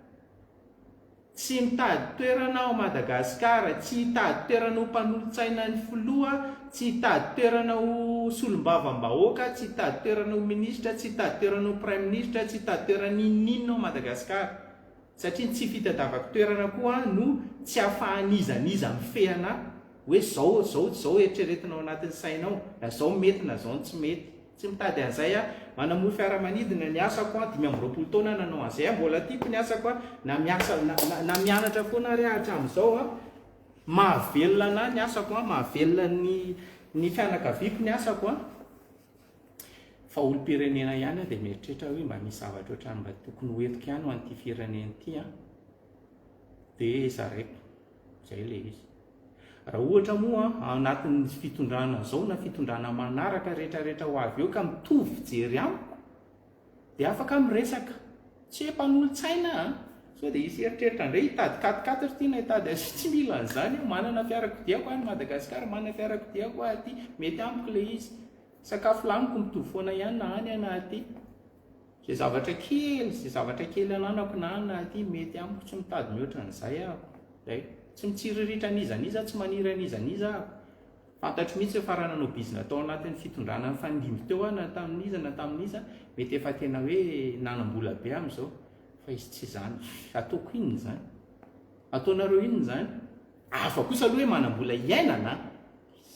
tsy mitady toerana ao Madagasikara tsy hitady toerana ho mpanolontsaina ny filoha tsy hitady toerana ho solombavam-bahoaka tsy hitady toerana ho ministra tsy hitady toerana ho prime ministre tsy hitady toerana ininona ao Madagasikara satria tsy fitadiavako toerana koa no tsy ahafahan'izaniza mifehana hoe zao eritreretinao anatin'ny sainao na zao mety na zao tsy mety tsy mitady an'izay manamory fiaramanidina ny asako 5 taona nanao an'izay mbola tiako ny asako na mianatra foana ary hatramin'izao mahavelona anahy ny asako mahavelona ny fianakaviako ny asako fa olo-pirenena ihany dia mieritreritra hoe mba misy zavatra ohatrany mba tokony hoentiko ihany ho an'ity firenena ity dia zaraiko zay le izy raha ohatra moa anatin'ny fitondrana zao na fitondrana manaraka rehetrarehetra ho avy eo ka mitovy fijery amiko dia afaka miresaka tsy hoe mpanolontsaina so dia isy eritreritra indray hitady 4x4 ty na hitady azy tsy mila an'izany manana fiarakodiako any Madagasikara manana fiarakodiako aty mety amiko le izy sakafo laniko mitovy foana ihany na any anaty zay zavatra kely ananako na anaty mety amiko tsy mitady mihoatra an'izay zay tsy mitsiriritra an'izaniza tsy maniry an'izaniza fantatro mihitsy hoe farana anao bizina atao anatin'ny fitondrana ny fanindimy teo na tamin'iza mety efa tena hoe nanam-bola be amin'izao fa izy tsy zany ataoko inony zany ataonareo inony zany afa kosa aloha hoe manam-bola iainana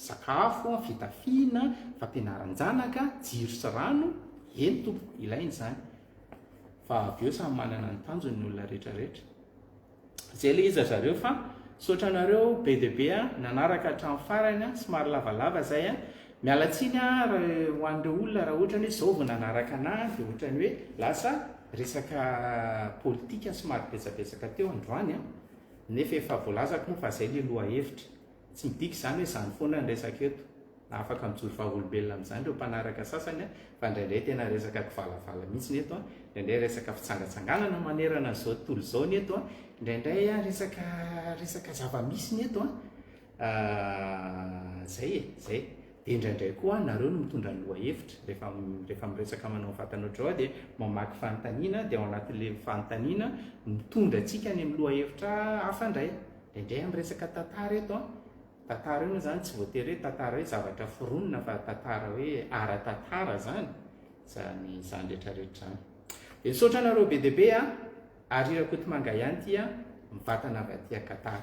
sakafo, fitafiana, fampianaran-janaka, jiro sy rano, eny tompo ilainy zany. Fa avy eo samy manana ny tanjony ny olona rehetrarehetra. Zay le izy zareo fa saotra anareo be dia be nanaraka hatramin'ny farany somary lavalava zay mialatsiny ho an'ireo olona raha ohatra ny hoe zao vao nanaraka anahy dia ohatra ny hoe lasa resaka politika somary betsabetsaka teo androany nefa efa voalazako moa fa zay le loha hevitra tsy midika zany hoe zany foana ny resaka eto na afaka mijoro vahaolombelona amin'izany ireo mpanaraka sasany fa indraindray tena resaka kivalavala mihitsy ny eto indraindray resaka fitsangatsanganana manerana zao tontolo zao ny eto indraindray resaka zava-misy ny eto zay dia indraindray koa nareo no mitondra ny loha hevitra rehefa miresaka manao vatana ohatrao dia mamaky fanontaniana dia ao anatin'le fanontaniana mitondra antsika any amin'ny loha hevitra hafa indray indraindray amin'ny resaka tantara eto tantara io moa zany tsy voatery hoe tantara hoe zavatra foronina fa tantara hoe ara-tantara zany zany rehetrarehetra zany dia misaotra anareo be dia be arirako eto manga ihany tia mivatana avy aty Qatar.